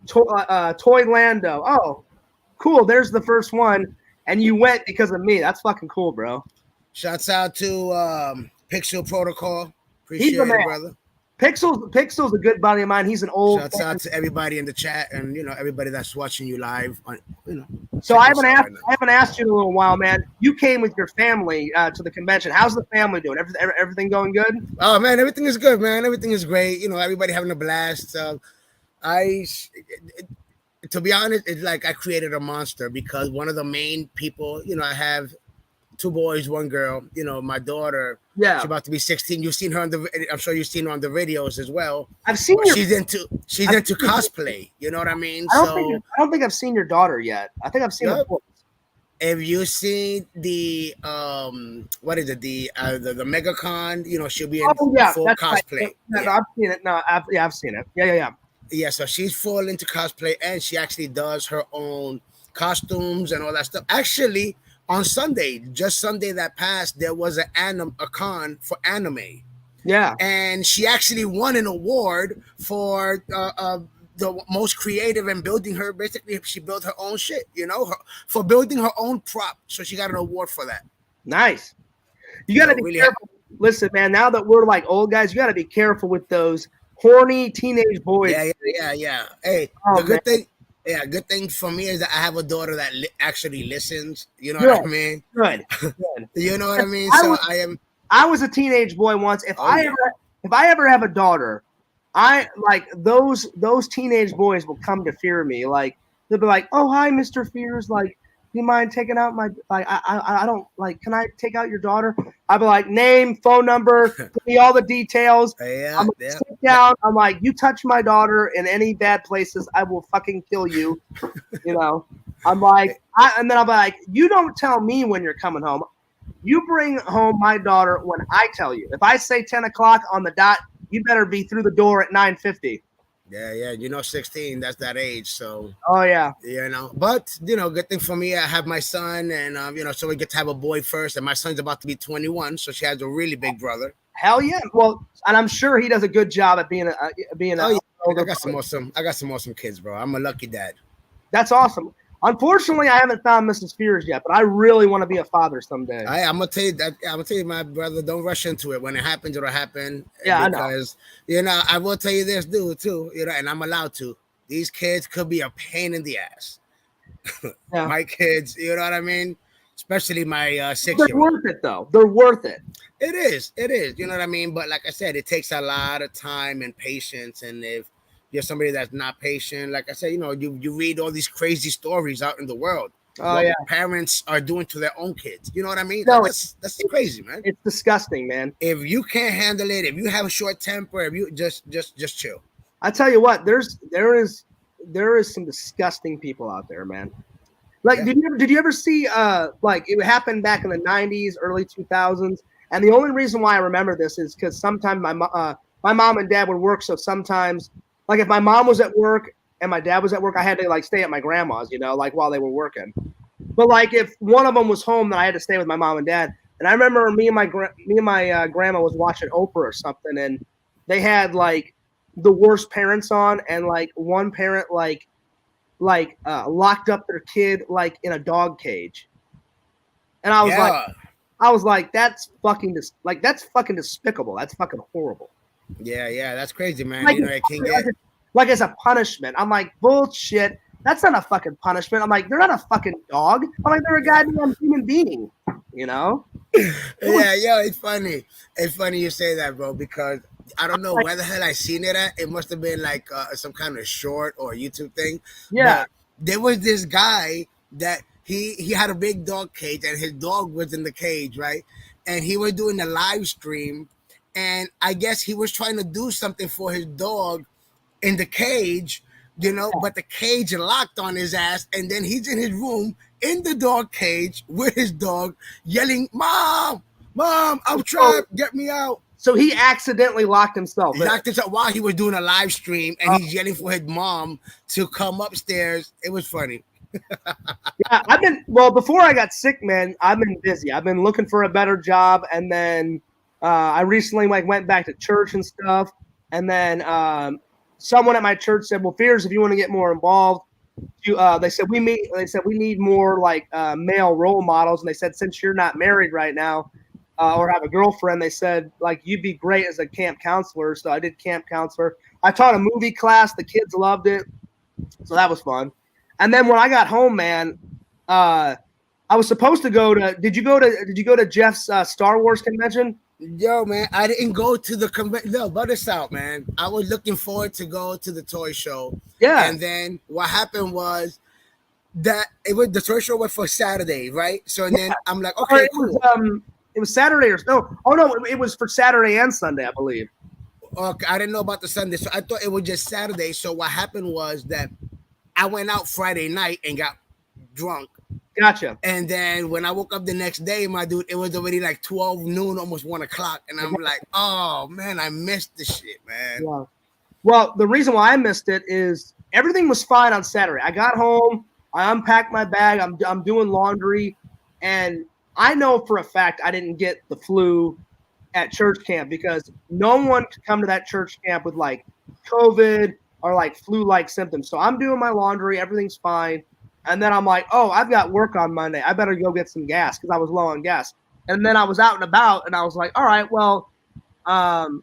Toy Lando. Oh, cool. There's the first one, and you went because of me. That's fucking cool, bro. Shouts out to Pixel Protocol. Appreciate it, brother. Pixel's a good buddy of mine. He's an old. Shouts out to everybody in the chat, and everybody that's watching you live. So I haven't asked you in a little while, man. You came with your family to the convention. How's the family doing? Everything going good? Oh man, everything is good, man. Everything is great. Everybody having a blast. To be honest, it's like I created a monster because one of the main people, I have 2 boys, 1 girl. My daughter. Yeah, she's about to be 16. You've seen her I'm sure you've seen her on the videos as well. I've seen her. She's into cosplay. You know what I mean? I don't think I've seen your daughter yet. I think I've seen her. Have you seen the what is it? The MegaCon? She'll be in full cosplay. Right. No, I've seen it. No, I've seen it. Yeah. Yeah, so she's full into cosplay, and she actually does her own costumes and all that stuff. Actually, on Sunday, just Sunday that passed, there was a con for anime. Yeah. And she actually won an award for the most creative and building her. Basically, she built her own shit, for building her own prop. So she got an award for that. Nice. You got to be really careful. Listen, man, now that we're like old guys, you got to be careful with those horny teenage boys. Yeah. Hey, good thing. Yeah, good thing for me is that I have a daughter that actually listens. You know what I mean? Good. You know what I mean? I was a teenage boy once. If I ever have a daughter, I like those teenage boys will come to fear me. Like they'll be like, "Oh, hi, Mr. Fears. Like, do you mind taking out my I don't like. Can I take out your daughter?" I'll be like, "Name, phone number, give me all the details." I'm gonna sit down. I'm like, "You touch my daughter in any bad places, I will fucking kill you." I'm like, and then I'll be like, "You don't tell me when you're coming home. You bring home my daughter when I tell you. If I say 10 o'clock on the dot, you better be through the door at 9:50. Yeah. 16, that's that age. So. Oh yeah. But good thing for me, I have my son, and so we get to have a boy first, and my son's about to be 21, so she has a really big brother. Hell yeah. Well, and I'm sure he does a good job at being I got some awesome kids, bro. I'm a lucky dad. That's awesome. Unfortunately, I haven't found Mrs. Fears yet, but I really want to be a father someday. I'm gonna tell you, my brother, don't rush into it. When it happens, it'll happen. Yeah, because I will tell you this, dude, too. And I'm allowed to. These kids could be a pain in the ass. Yeah. My kids, you know what I mean? especially my They're 6-year-old. worth it though. They're worth it. It is. It is. You know what I mean? But like I said, it takes a lot of time and patience. And if you're somebody that's not patient, like I said, you read all these crazy stories out in the world. Oh What yeah. parents are doing to their own kids. You know what I mean? No, That's crazy, man. It's disgusting, man. If you can't handle it, if you have a short temper, if you just chill. I tell you what, there is some disgusting people out there, man. Like, Yeah. did you ever see like it happened back in the 90s, early 2000s? And the only reason why I remember this is because sometimes my mom and dad would work. So sometimes, like if my mom was at work and my dad was at work, I had to like stay at my grandma's, like while they were working. But like if one of them was home, then I had to stay with my mom and dad. And I remember me and my grandma was watching Oprah or something, and they had like the worst parents on, and like one parent locked up their kid like in a dog cage. And I was like, that's fucking despicable. That's fucking horrible. Yeah, that's crazy, man. Like, It can get like as a punishment. I'm like, bullshit. That's not a fucking punishment. I'm like, they're not a fucking dog. I'm like, they're a goddamn human being. Yeah, it's funny. It's funny you say that, bro, because I don't know where the hell I seen it at. It must have been like some kind of short or YouTube thing. Yeah. But there was this guy that he had a big dog cage, and his dog was in the cage, right? And he was doing a live stream, and I guess he was trying to do something for his dog in the cage, but the cage locked on his ass, and then he's in his room in the dog cage with his dog yelling, "Mom, I'm trapped, get me out." So he accidentally locked himself. He locked himself while he was doing a live stream, and he's yelling for his mom to come upstairs. It was funny. Yeah, before I got sick, man, I've been busy. I've been looking for a better job, and then I recently went back to church and stuff, and then someone at my church said, "Well, Fears, if you want to get more involved, they said we need more like male role models," and they said since you're not married right now or have a girlfriend, they said like you'd be great as a camp counselor. So I did camp counselor. I taught a movie class. The kids loved it, so that was fun. And then when I got home, man, I was supposed to go to. Did you go to Jeff's Star Wars convention? Yo, man, I didn't go to the convention. No, but it's out, man. I was looking forward to go to the toy show. Yeah. And then what happened was that the toy show was for Saturday, right? So and then I'm like, okay, cool. It was Saturday or no? Oh no, it was for Saturday and Sunday, I believe. Okay, I didn't know about the Sunday, so I thought it was just Saturday. So what happened was that I went out Friday night and got drunk. Gotcha. And then when I woke up the next day, my dude, it was already like 12 noon, almost 1 o'clock. And I'm like, oh, man, I missed the shit, man. Yeah. Well, the reason why I missed it is everything was fine on Saturday. I got home. I unpacked my bag. I'm doing laundry. And I know for a fact I didn't get the flu at church camp because no one could come to that church camp with like COVID or like flu-like symptoms. So I'm doing my laundry. Everything's fine. And then I'm like, oh, I've got work on Monday. I better go get some gas because I was low on gas. And then I was out and about, and I was like, all right, well, I'm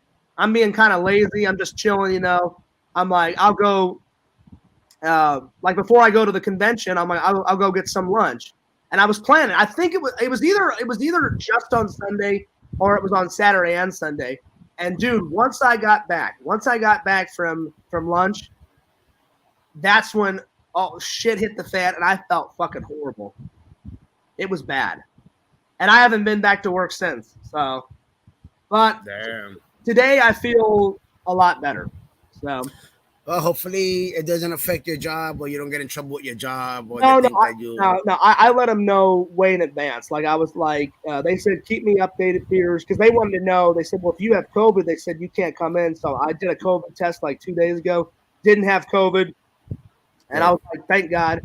being kind of lazy. I'm just chilling, I'm like, I'll go, like before I go to the convention, I'm like, I'll go get some lunch. And I was planning. I think it was either just on Sunday or it was on Saturday and Sunday. And dude, once I got back from lunch, that's when shit hit the fan, and I felt fucking horrible. It was bad, and I haven't been back to work since. So, but damn, today I feel a lot better. So, well, hopefully it doesn't affect your job, or you don't get in trouble with your job. Or no, I let them know way in advance. Like I was like, they said keep me updated, Fears, because they wanted to know. They said, well, if you have COVID, they said you can't come in. So I did a COVID test like 2 days ago. Didn't have COVID. And I was like, thank God.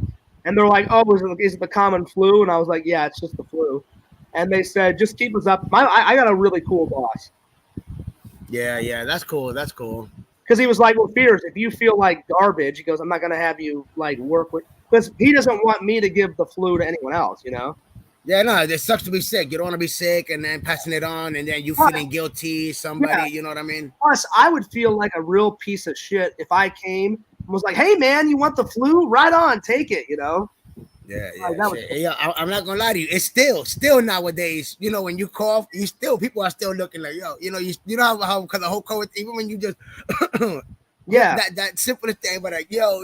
And they're like, oh, is it the common flu? And I was like, yeah, it's just the flu. And they said, just keep us up. I got a really cool boss. Yeah, that's cool. That's cool. Because he was like, well, Fears, if you feel like garbage, he goes, I'm not going to have you like work with. Because he doesn't want me to give the flu to anyone else, Yeah, no, it sucks to be sick. You don't want to be sick and then passing it on and then you feeling guilty, somebody, you know what I mean? Plus, I would feel like a real piece of shit if I came and was like, hey, man, you want the flu? Right on, take it, Yeah, Like, yeah, that was shit. Hey, yo, I'm not gonna lie to you. It's still nowadays. You know, when you cough, people are still looking like, yo. You know, you know how because the whole COVID, even when you just yeah. that simplest thing, but like, yo.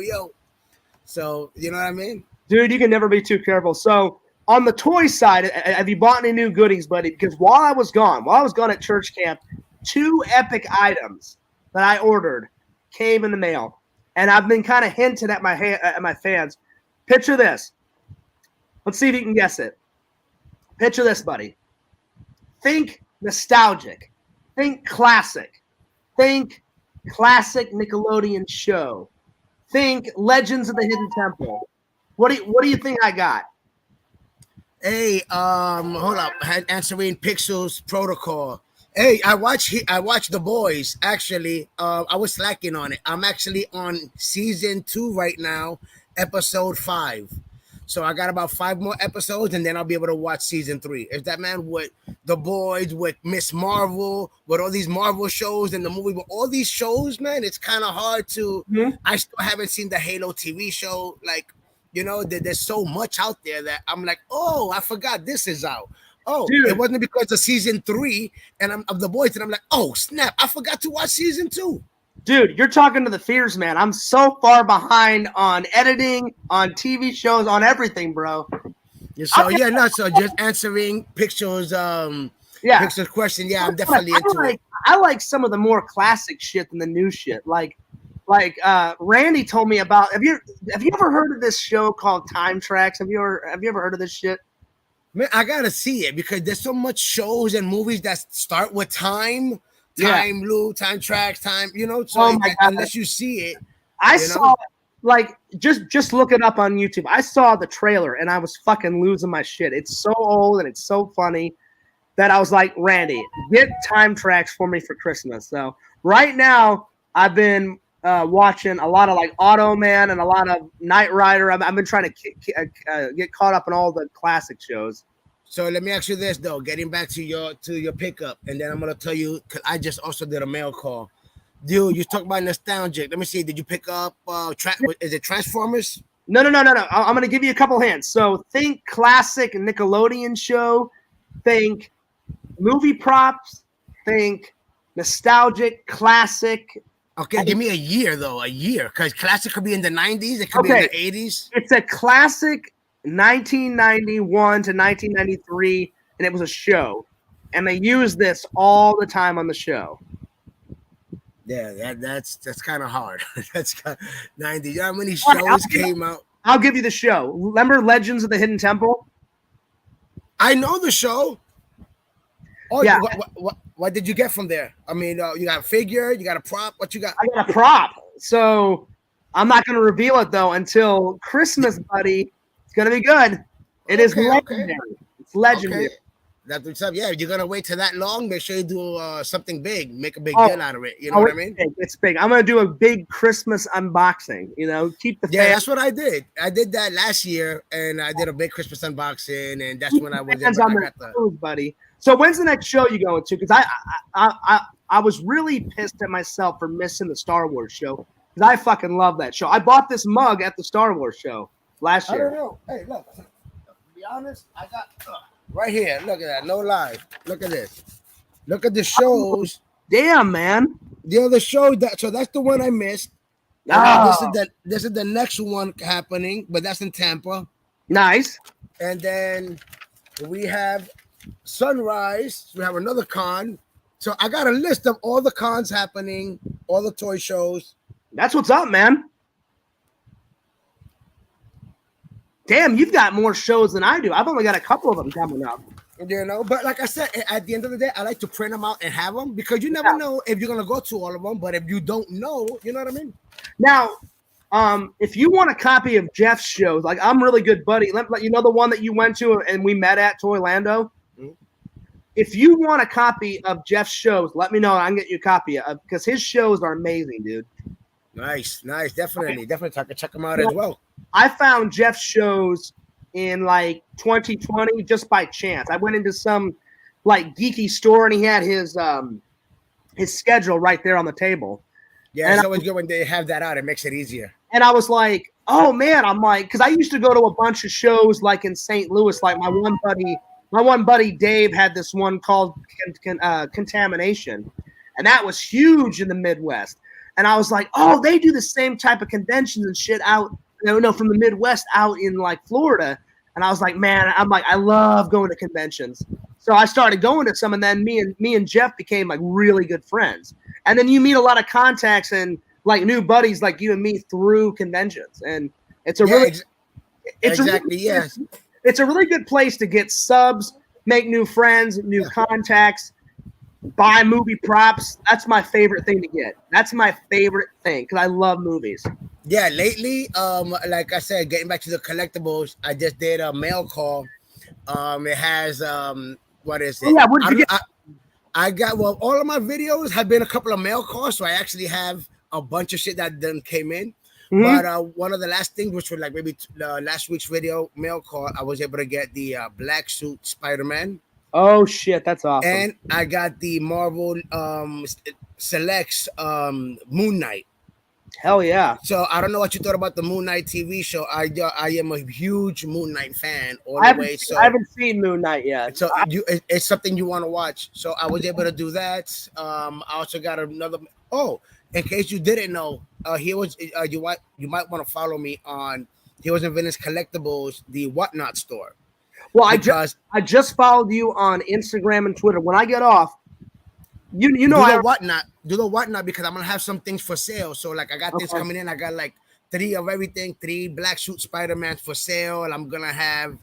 So you know what I mean? Dude, you can never be too careful. So on the toy side, have you bought any new goodies, buddy? Because while I was gone at church camp, 2 epic items that I ordered came in the mail, and I've been kind of hinting at my fans. Picture this. Let's see if you can guess it. Picture this, buddy. Think nostalgic. Think classic. Think classic Nickelodeon show. Think Legends of the Hidden Temple. What do you think I got? Hey, hold up. Answering Pixels Protocol. Hey, I watched The Boys. Actually, I was slacking on it. I'm actually on season 2 right now, episode 5. So I got about 5 more episodes, and then I'll be able to watch season 3. If that man with The Boys, with Miss Marvel, with all these Marvel shows and the movie, with all these shows, man, it's kind of hard to. Mm-hmm. I still haven't seen the Halo TV show. Like, you know, there's so much out there that I'm like, oh, I forgot this is out. Oh, Dude. it wasn't because of season 3 and I'm of The Boys, and I'm like, oh snap, I forgot to watch season 2. Dude, you're talking to the fears, man. I'm so far behind on editing, on TV shows, on everything, bro. So yeah, no. So just answering Pixel's Yeah. Pixel's question. Yeah, I'm definitely into it. I like some of the more classic shit than the new shit. Like Randy told me about. Have you ever heard of this show called Time Tracks? Have you ever heard of this shit? Man, I gotta see it because there's so much shows and movies that start with time loop, time tracks, time. You know, so unless you see it, I saw like just look it up on YouTube. I saw the trailer and I was fucking losing my shit. It's so old and it's so funny that I was like, Randy, get Time Tracks for me for Christmas. So right now I've been watching a lot of like Automan and a lot of Knight Rider. I've been trying to get caught up in all the classic shows. So let me ask you this though, getting back to your pickup, and then I'm gonna tell you because I just also did a mail call. Dude, you talk about nostalgic. Let me see. Did you pick up? Is it Transformers? No. I'm gonna give you a couple hints. So think classic Nickelodeon show. Think movie props. Think nostalgic classic. Okay, give me a year though. A year, because classic could be in the 90s. It could be in the 80s. It's a classic 1991 to 1993, and it was a show. And they use this all the time on the show. Yeah, that's kind of hard. That's 90. You know how many shows came out? I'll give you the show. Remember Legends of the Hidden Temple? I know the show. Oh yeah. What did you get from there? I mean, you got a figure, you got a prop. What you got? I got a prop. So I'm not going to reveal it though until Christmas, buddy. It's going to be good. It is legendary. Okay. It's legendary. Okay. That's what's up. Yeah, you're gonna wait till that long. Make sure you do something big. Make a big deal out of it. You know what I mean? It's big. I'm gonna do a big Christmas unboxing. You know, keep the that's what I did. I did that last year, and I did a big Christmas unboxing, and that's when I was buddy. So when's the next show you going to? Because I was really pissed at myself for missing the Star Wars show because I fucking love that show. I bought this mug at the Star Wars show last year. I don't know. Hey, look. To be honest, I got. Right here, look at that. No lie. Look at this. Look at the shows. Damn, man. The other show so that's the one I missed. Oh. This is the next one happening, but that's in Tampa. Nice. And then we have Sunrise. We have another con. So I got a list of all the cons happening, all the toy shows. That's what's up, man. Damn, you've got more shows than I do. I've only got a couple of them coming up. You know, but like I said, at the end of the day, I like to print them out and have them because you never know if you're going to go to all of them. But if you don't know, you know what I mean? Now, if you want a copy of Jeff's shows, like I'm really good buddy. You know the one that you went to and we met at Toylando? Mm-hmm. If you want a copy of Jeff's shows, let me know. I can get you a copy of because his shows are amazing, dude. Nice. Definitely. I can check them out as well. I found Jeff's shows in like 2020 just by chance. I went into some like geeky store and he had his schedule right there on the table. Yeah, it's always good when they have that out. It makes it easier. And I was like, oh man, I'm like, because I used to go to a bunch of shows like in St. Louis. Like my one buddy Dave had this one called Contamination, and that was huge in the Midwest. And I was like, oh, they do the same type of conventions and shit out, from the Midwest out in like Florida. And I was like, man, I love going to conventions. So I started going to some, and then me and Jeff became like really good friends. And then you meet a lot of contacts and like new buddies like you and me through conventions, and it's a really it's exactly a really, yes. It's a really good place to get subs, make new friends, new contacts, buy movie props. That's my favorite thing to get. That's my favorite thing because I love movies. Yeah, lately, like I said, getting back to the collectibles, I just did a mail call. It has what is it? Oh, yeah, what did you get? I got all of my videos have been a couple of mail calls, so I actually have a bunch of shit that then came in. Mm-hmm. But one of the last things, which was like maybe last week's video mail call, I was able to get the black suit Spider-Man. Oh shit, that's awesome! And I got the Marvel Selects Moon Knight. Hell yeah! So I don't know what you thought about the Moon Knight TV show. I am a huge Moon Knight fan all the way. So I haven't seen Moon Knight yet. So it's something you want to watch. So I was able to do that. I also got another. Oh, in case you didn't know, you might want to follow me on Heroes and Villains Collectibles, the Whatnot store. Well, I just followed you on Instagram and Twitter. When I get off, you know do the whatnot because I'm gonna have some things for sale. So like I got this coming in. I got like 3 of everything, 3 black suit Spider-Man for sale, and I'm gonna have.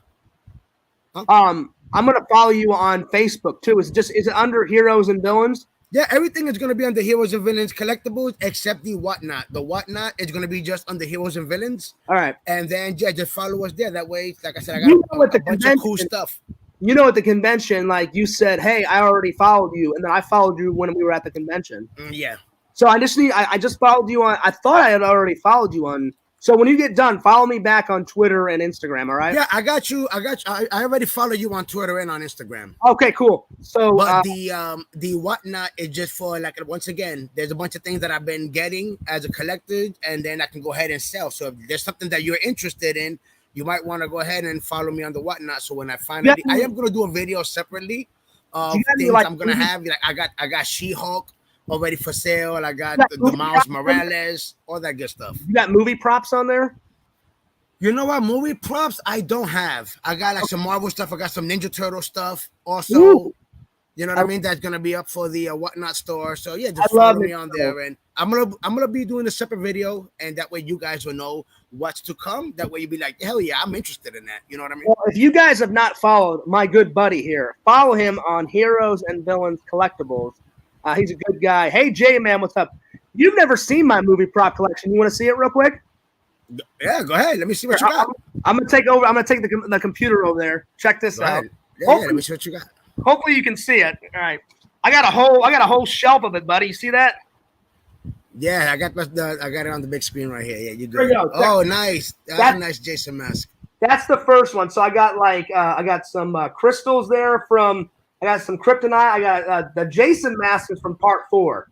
I'm gonna follow you on Facebook too. Is it under Heroes and Villains? Yeah, everything is gonna be under Heroes and Villains Collectibles except the whatnot. The whatnot is gonna be just under Heroes and Villains. All right, and then just follow us there. That way, like I said, I got a bunch of cool stuff. You know, at the convention, like you said, hey, I already followed you, and then I followed you when we were at the convention. Yeah. So I just followed you on. I thought I had already followed you on. So when you get done, follow me back on Twitter and Instagram. All right? Yeah, I got you. I already follow you on Twitter and on Instagram. Okay, cool. So, but the whatnot is just for like once again, there's a bunch of things that I've been getting as a collector, and then I can go ahead and sell. So if there's something that you're interested in, you might want to go ahead and follow me on the whatnot. So when I finally, I am gonna do a video separately of things like I'm gonna have. Like I got She-Hulk already for sale. I got the Miles Morales, all that good stuff. You got movie props on there? You know what? Movie props I don't have. I got like some Marvel stuff. I got some Ninja Turtle stuff. Also, Ooh. You know what I mean? That's gonna be up for the whatnot store. So yeah, just follow me on there, and I'm gonna be doing a separate video, and that way you guys will know what's to come. That way you'll be like, hell yeah, I'm interested in that. You know what I mean? Well, if you guys have not followed my good buddy here, follow him on Heroes and Villains Collectibles. He's a good guy. Hey, Jay, man, what's up? You've never seen my movie prop collection. You want to see it real quick? Yeah, go ahead. Let me see what you got. I'm gonna take over. I'm gonna take the computer over there. Check this out. Yeah, let me see what you got. Hopefully you can see it. All right. I got a whole shelf of it, buddy. You see that? Yeah, I got it on the big screen right here. Yeah, you do. Oh, nice. That's a nice Jason mask. That's the first one. So I got some crystals there from. I got some kryptonite. I got the Jason mask is from part 4.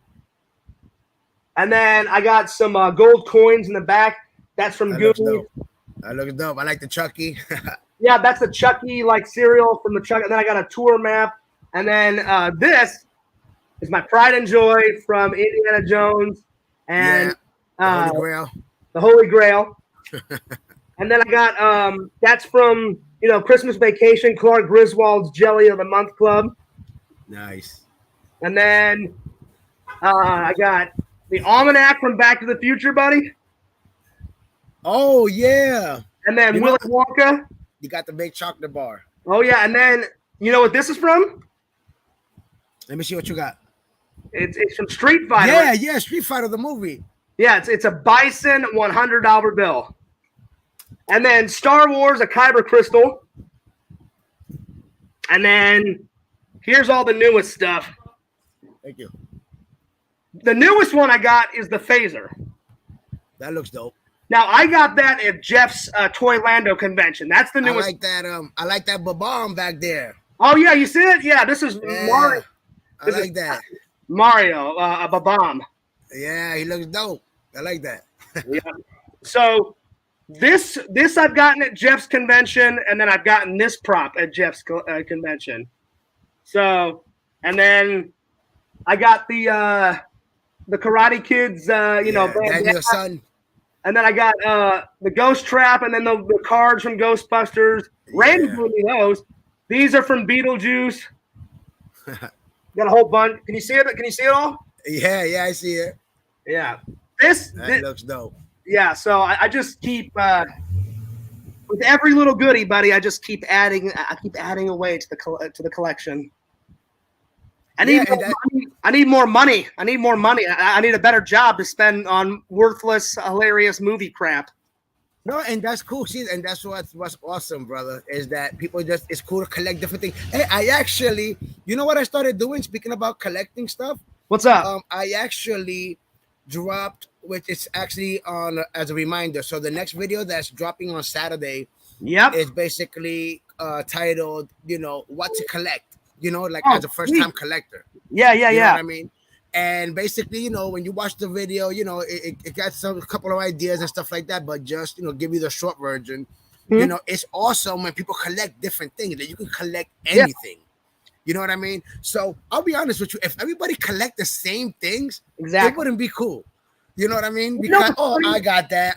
And then I got some gold coins in the back. That's from Goonies. That looks dope. I like the Chucky. Yeah, that's the Chucky like cereal from the Chucky. And then I got a tour map. And then this is my pride and joy from Indiana Jones and the Holy Grail. The Holy Grail. And then I got that's from Christmas Vacation, Clark Griswold's Jelly of the Month Club. Nice. And then I got the Almanac from Back to the Future, buddy. Oh yeah. And then Willy Wonka. You got the big chocolate bar. Oh yeah, and then you know what this is from? Let me see what you got. It's from Street Fighter. Yeah, Street Fighter the movie. Yeah, it's a Bison $100 bill. And then Star Wars, a Kyber crystal. And then here's all the newest stuff. Thank you. The newest one I got is the phaser. That looks dope. Now I got that at Jeff's Toylando convention. That's the newest. I like that bomb back there. Oh yeah, you see it? Yeah, this is Mario. I like that. Mario, a bomb. Yeah, he looks dope. I like that. Yeah. So This I've gotten at Jeff's convention, and then I've gotten this prop at Jeff's convention. So, and then I got the Karate Kids, Daniel's son. and then I got the Ghost Trap, and then the cards from Ghostbusters. Randy Yeah. blew me those. These are from Beetlejuice. Got a whole bunch. Can you see it? Can you see it all? Yeah, I see it. Yeah. That looks dope. Yeah. So I just keep with every little goodie, buddy. I just keep adding. I keep adding away to the collection. I need more money. I need more money. I need a better job to spend on worthless, hilarious movie crap. No, and that's cool. See, and that's what's awesome, brother, is that people just, it's cool to collect different things. Hey, I actually, you know what I started doing? Speaking about collecting stuff, What's up? I actually dropped, which is actually on as a reminder. So the next video that's dropping on Saturday Yep. is basically titled, what to collect. Like Oh, as a first time collector. Yeah. You know what I mean? And basically, when you watch the video, it got a couple of ideas and stuff like that, but just, give you the short version. It's awesome when people collect different things, that you can collect anything. You know what I mean? So I'll be honest with you. If everybody collect the same things, it wouldn't be cool. You know what I mean? Because, I got that.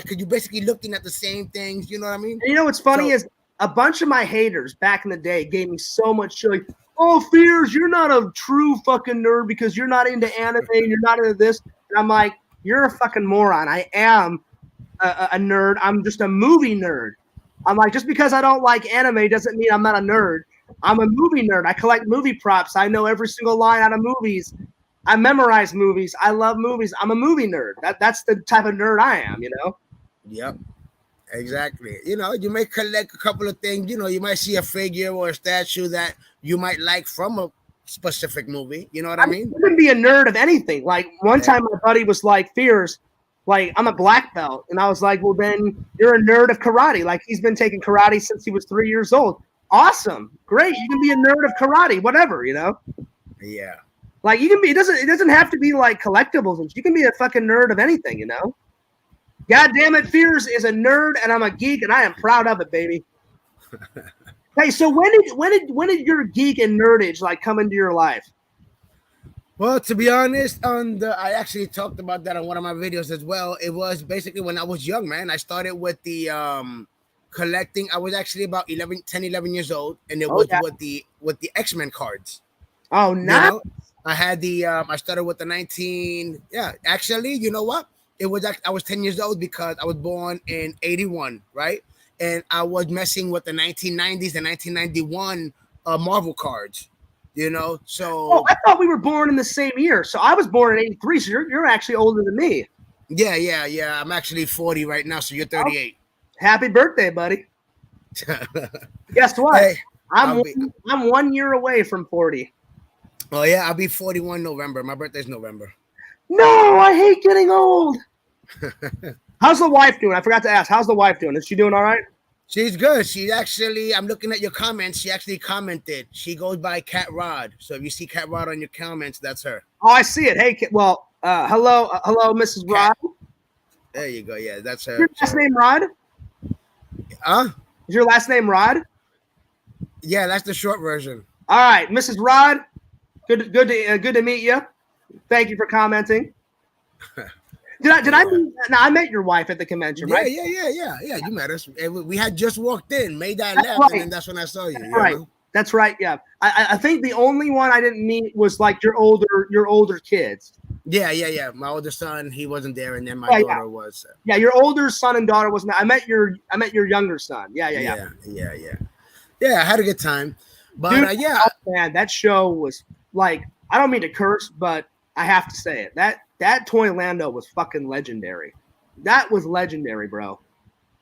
Because you're basically looking at the same things. You know what I mean? And what's funny is a bunch of my haters back in the day gave me so much shit. Like, oh, Fears, you're not a true fucking nerd because you're not into anime and you're not into this. And I'm like, you're a fucking moron. I am a nerd. I'm just a movie nerd. I'm like, just because I don't like anime doesn't mean I'm not a nerd. I'm a movie nerd. I collect movie props. I know every single line out of movies. I memorize movies. I love movies. I'm a movie nerd. That's the type of nerd I am, Yep. Exactly. You may collect a couple of things. You might see a figure or a statue that you might like from a specific movie. You know what I mean? You can be a nerd of anything. Like one time my buddy was like, Fears, like I'm a black belt. And I was like, well, then you're a nerd of karate. Like he's been taking karate since he was 3 years old. Awesome. Great. You can be a nerd of karate, whatever, Yeah. Like you can be, it doesn't have to be like collectibles. You can be a fucking nerd of anything, God damn it, Fears is a nerd and I'm a geek and I am proud of it, baby. Hey, so when did your geek and nerdage like come into your life? Well, to be honest, I actually talked about that on one of my videos as well. It was basically when I was young, man. I started with the collecting. I was actually about 10, 11 years old, and it was with the X-Men cards. Oh, nice. I had I started with the 19. Yeah, actually, you know what? I was 10 years old because I was born in 81, right? And I was messing with the 1990s and 1991 Marvel cards, So I thought we were born in the same year. So I was born in 83. So you're actually older than me. Yeah. I'm actually 40 right now. So you're 38. Happy birthday, buddy. Guess what? Hey, I'm 1 year away from 40. Oh yeah, I'll be 41 November. My birthday's November. No, I hate getting old. How's the wife doing? I forgot to ask. How's the wife doing? Is she doing all right? She's good. She actually, I'm looking at your comments. She actually commented. She goes by Cat Rod. So if you see Cat Rod on your comments, that's her. Oh, I see it. Hey, hello, Mrs. Rod. There you go. Yeah, that's her. Is your last name Rod? Is your last name Rod? Yeah, that's the short version. All right, Mrs. Rod. Good to meet you. Thank you for commenting. I met your wife at the convention, right? Yeah. You met us. We had just walked in, made that left, right. And then that's when I saw you. That's right. Yeah. I think the only one I didn't meet was like your older kids. Yeah. My older son, he wasn't there, and then my daughter was. Yeah, your older son and daughter wasn't. I met your younger son. Yeah. Yeah, I had a good time. But dude, man, that show was like, I don't mean to curse, but I have to say it. That Toylando was fucking legendary. That was legendary, bro.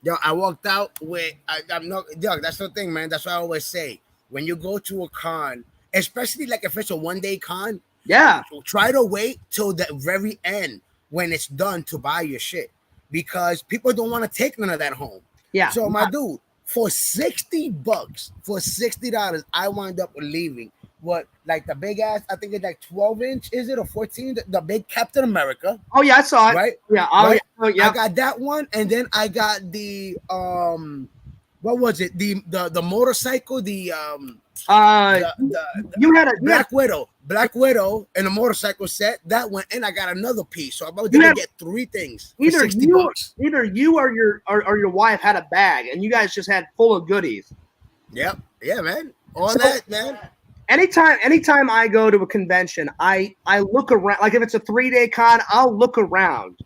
Yo, I walked out with I'm not that's the thing, man. That's what I always say. When you go to a con, especially like if it's a one-day con, try to wait till the very end when it's done to buy your shit. Because people don't want to take none of that home. Yeah. So my dude, for $60, for $60, I wound up leaving what like the big ass. I think it's like 12 inch. Is it or 14? The big Captain America, Oh yeah, I saw it. right? Yeah. Oh yeah. Right. Oh, I yeah. got that one, and then I got the what was it? The motorcycle, Uh, the you had Black Widow, and a motorcycle set. That one, and I got another piece. So I was you gonna had get 3 things for either 60 you bucks. either you or your wife had a bag, and you guys just had full of goodies. Yep. Yeah, man. All So that, man. anytime I go to a convention, I look around. Like if it's a 3-day con, I'll look around,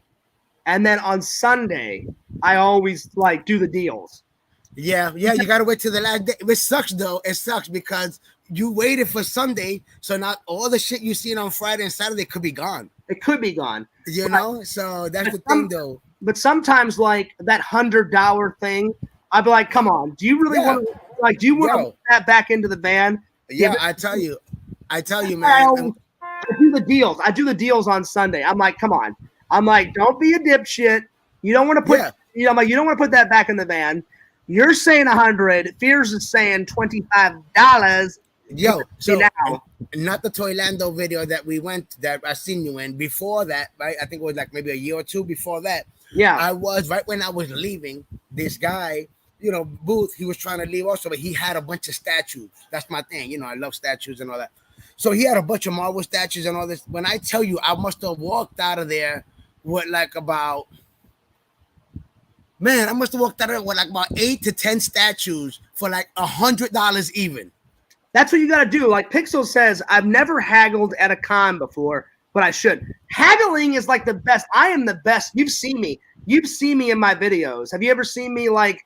and then on Sunday, I always like do the deals. Yeah, yeah. You gotta wait till the last day. It sucks though. It sucks because you waited for Sunday, so now all the shit you seen on Friday and Saturday could be gone. It could be gone. You But, know, so that's but the some, thing though. but sometimes like that $100 thing, I'd be like, come on, do you really Yeah, want to like? Do you want to yo, put that back into the van? Give yeah. it. I tell you, I, man. always, I do the deals. I do the deals on Sunday. I'm like, come on. I'm like, don't be a dipshit. You don't want to put. Yeah, I'm like, you don't want to put that back in the van. You're saying 100. Fears is saying $25. yo. So Now, not the Toylando video that I seen you in. Before that, right? I think it was like maybe a year or two before that. yeah, I was right when I was leaving. This guy, Booth, he was trying to leave also, but he had a bunch of statues. That's my thing. I love statues and all that. So he had a bunch of marble statues and all this. When I tell you, I must have walked out of there with like about, man, I must have walked out of there with like about 8 to 10 statues for like $100 even. that's what you got to do. Like Pixel says, I've never haggled at a con before, but I should. Haggling is like the best. I am the best. You've seen me. You've seen me in my videos. Have you ever seen me like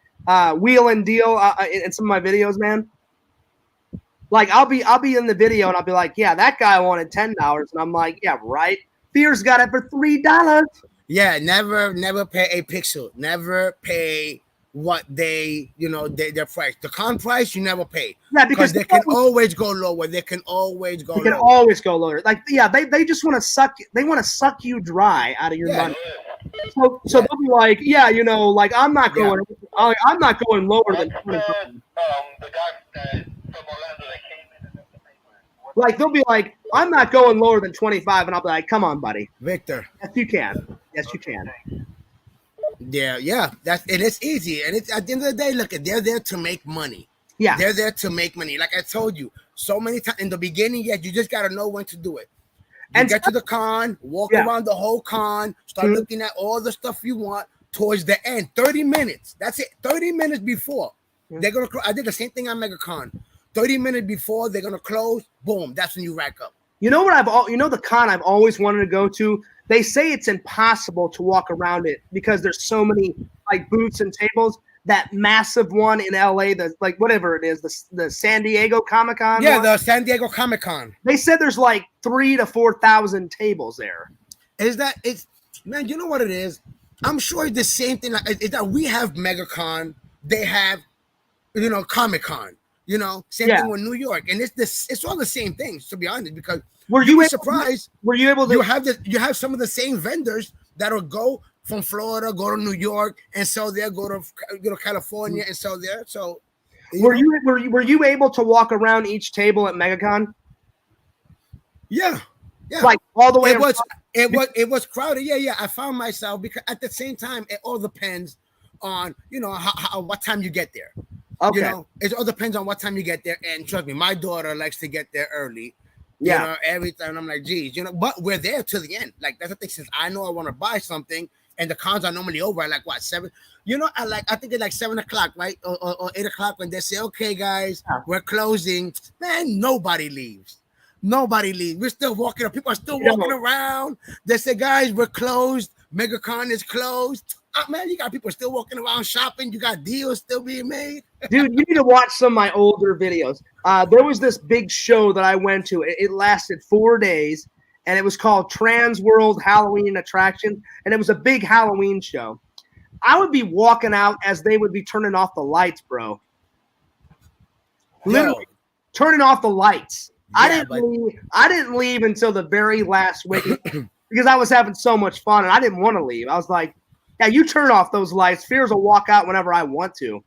wheel and deal in some of my videos, man? Like I'll be in the video and I'll be like, yeah, that guy wanted $10, and I'm like, yeah, right. Fear's got it for $3. Yeah, never pay a pixel. Never pay what their price. The con price you never pay. Yeah, because they can always go lower. They can always go. They can always go lower. Like yeah, they just want to suck. They want to suck you dry out of your money. So they'll be like, yeah, like I'm not going lower than 25. Like they'll be like, I'm not going lower than 25, and I'll be like, come on, buddy. Victor. Yes, you can. Yes, you can. Yeah. It's easy, and it's at the end of the day. Look, they're there to make money. Yeah, they're there to make money. Like I told you so many times in the beginning. Yeah, you just gotta know when to do it. Get to the con, walk around the whole con, start looking at all the stuff you want. Towards the end, 30 minutes. That's it. 30 minutes before they're gonna. I did the same thing on MegaCon. 30 minutes before they're gonna close, boom, that's when you rack up. You know the con I've always wanted to go to? They say it's impossible to walk around it because there's so many like booths and tables. That massive one in LA, the like whatever it is, the San Diego Comic-Con. Yeah, the San Diego Comic-Con. They said there's like 3,000 to 4,000 tables there. It's man, you know what it is? I'm sure it's the same thing. It's that we have MegaCon, they have Comic-Con. Same thing with New York, and it's all the same things, to be honest. Because were you surprised? Were you able to? You have some of the same vendors that'll go from Florida, go to New York, and sell there. Go to California and sell there. So, were you able to walk around each table at MegaCon? Yeah, like all the way. It was crowded. Yeah. I found myself because at the same time, it all depends on how what time you get there. Okay. It all depends on what time you get there. And trust me, my daughter likes to get there early. Yeah. Every time I'm like, geez, but we're there to the end. Like that's the thing. Since I know I want to buy something, and the cons are normally over at like what 7. I think it's like 7:00, right, or 8:00 when they say, okay, guys, we're closing. Man, nobody leaves. Nobody leaves. We're still walking. People are still walking around. They say, guys, we're closed. MegaCon is closed. Man, you got people still walking around shopping. You got deals still being made. Dude, you need to watch some of my older videos. There was this big show that I went to. It lasted 4 days, and it was called Trans World Halloween Attraction, and it was a big Halloween show. I would be walking out as they would be turning off the lights, bro. Literally turning off the lights. Yeah, I didn't leave until the very last week because I was having so much fun, and I didn't want to leave. I was like, yeah, you turn off those lights. Fears will walk out whenever I want to.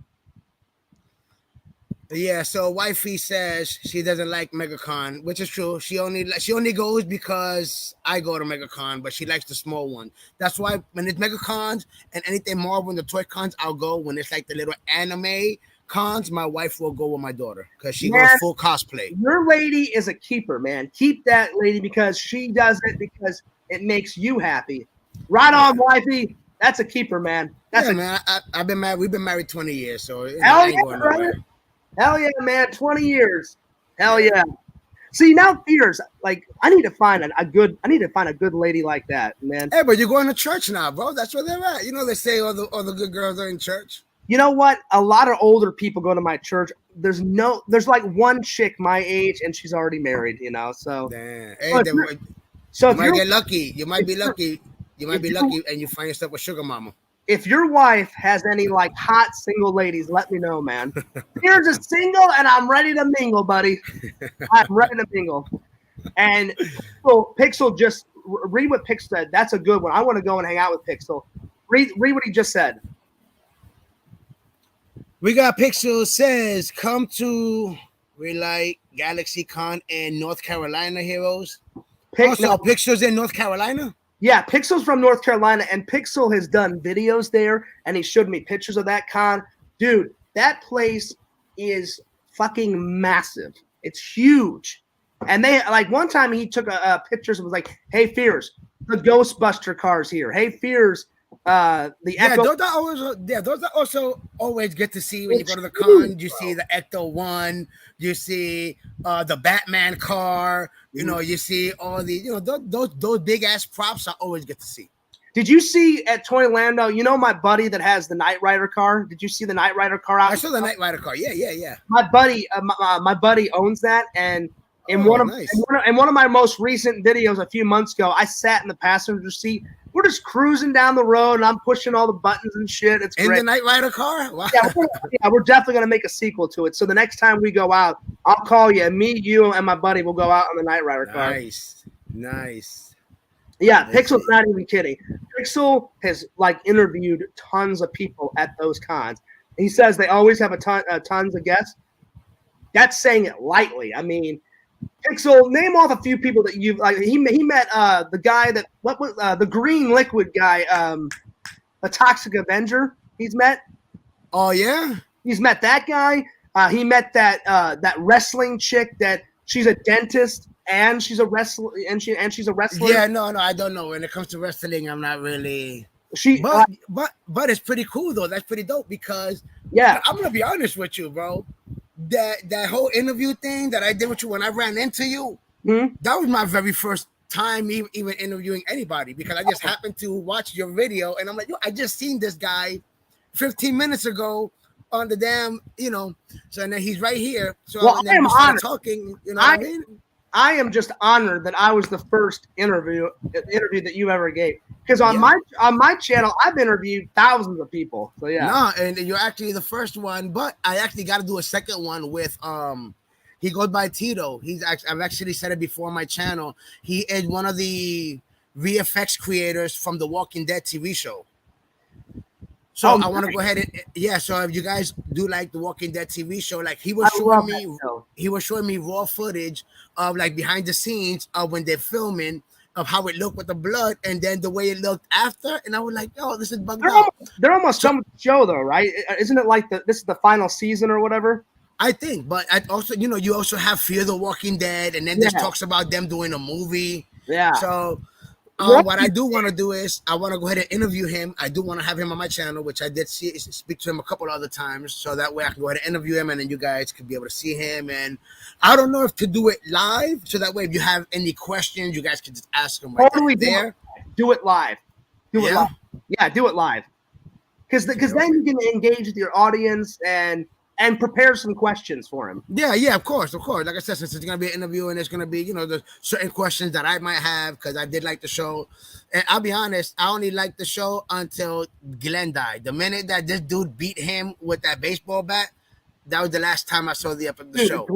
Yeah, so wifey says she doesn't like MegaCon, which is true. She only goes because I go to MegaCon, but she likes the small one. That's why when it's MegaCons and anything Marvel and the toy cons, I'll go. When it's like the little anime cons, my wife will go with my daughter because she goes Man, full cosplay. your lady is a keeper, man. Keep that lady because she does it because it makes you happy. Right on, Yeah, wifey. That's a keeper, man. That's yeah, a man. I've been married. We've been married 20 years, so I hell ain't yeah, going brother. nowhere. Hell yeah, man. 20 years. Hell Yeah. yeah. See now, fears like I need to find a good. I need to find a good lady like that, man. Hey, but you're going to church now, bro. That's where they're at. You know, they say all the good girls are in church. You know what? A lot of older people go to my church. There's like one chick my age, and she's already married. You know, so Damn. so Hey, if then you're so you if might you're get lucky. You might if be you're lucky. You might if be you lucky, and you find yourself a sugar mama. if your wife has any like hot single ladies, let me know, man. Here's a single, and I'm ready to mingle, buddy. I'm ready to mingle. And Pixel just read what Pixel said. That's a good one. I want to go and hang out with Pixel. Read what he just said. We got Pixel says, come to Relight Galaxy Con in North Carolina, heroes. No, Also, Pixel's in North Carolina. yeah, Pixel's from North Carolina, and Pixel has done videos there, and he showed me pictures of that con. Dude, that place is fucking massive. It's huge. And they like one time he took a pictures and was like, "Hey, Fears, the Ghostbuster cars here. Hey, Fears, the Yeah, Echo." those are also always good to see when you It's go to the huge, con. You bro. see the Ecto One, you see the Batman car. You know, you see all the those big ass props are always good to see. Did you see at Toylando? You know my buddy that has the Knight Rider car. Did you see the Knight Rider car I out? saw the Knight Rider car. Yeah, yeah, yeah. My buddy owns that, and in Oh, nice. one of my most recent videos a few months ago, I sat in the passenger seat. We're just cruising down the road, and I'm pushing all the buttons and shit. It's In great. the Knight Rider car? Wow. We're definitely gonna make a sequel to it. So the next time we go out, I'll call you, and me, you, and my buddy will go out on the Knight Rider car. Nice. Nice. Yeah, Let's Pixel's see. not even kidding. Pixel has like interviewed tons of people at those cons. He says they always have tons of guests. That's saying it lightly. I mean, Pixel, name off a few people that you've like. He met the guy that what was the green liquid guy, a Toxic Avenger. He's met. Oh yeah. He's met that guy. He met that wrestling chick that she's a dentist and she's a wrestler she's a wrestler. Yeah, no, I don't know. When it comes to wrestling, I'm not really. She But it's pretty cool though. That's pretty dope because yeah. I'm gonna be honest with you, bro. That whole interview thing that I did with you when I ran into you, that was my very first time even interviewing anybody because I just happened to watch your video and I'm like, yo, I just seen this guy 15 minutes ago on the damn, so and then he's right here. So Well, and I then am we started honored. talking, you know what I mean? I am just honored that I was the first interview that you ever gave. Because on Yeah. my channel, I've interviewed thousands of people. So yeah. No, and you're actually the first one, but I actually got to do a second one with he goes by Tito. I've actually said it before on my channel. He is one of the VFX creators from the Walking Dead TV show. So I want to go ahead and so if you guys do like the Walking Dead TV show, like he was showing me raw footage of like behind the scenes of when they're filming of how it looked with the blood and then the way it looked after, and I was like, oh, this is bugged out. They're almost done with the show though, right? Isn't it like this is the final season or whatever? I think, but I also, you also have Fear the Walking Dead, and then there's talks about them doing a movie. Yeah. So what I do want to do is I want to go ahead and interview him. I do want to have him on my channel, which I did speak to him a couple other times, so that way I can go ahead and interview him, and then you guys could be able to see him. And I don't know if to do it live, so that way if you have any questions, you guys can just ask him right there. Do it live. Do it live. Yeah, do it live. Because then you can engage with your audience and prepare some questions for him. Yeah, of course. Like I said, since it's gonna be an interview and it's gonna be, the certain questions that I might have because I did like the show. And I'll be honest, I only liked the show until Glenn died. The minute that this dude beat him with that baseball bat, that was the last time I saw the Dude, show.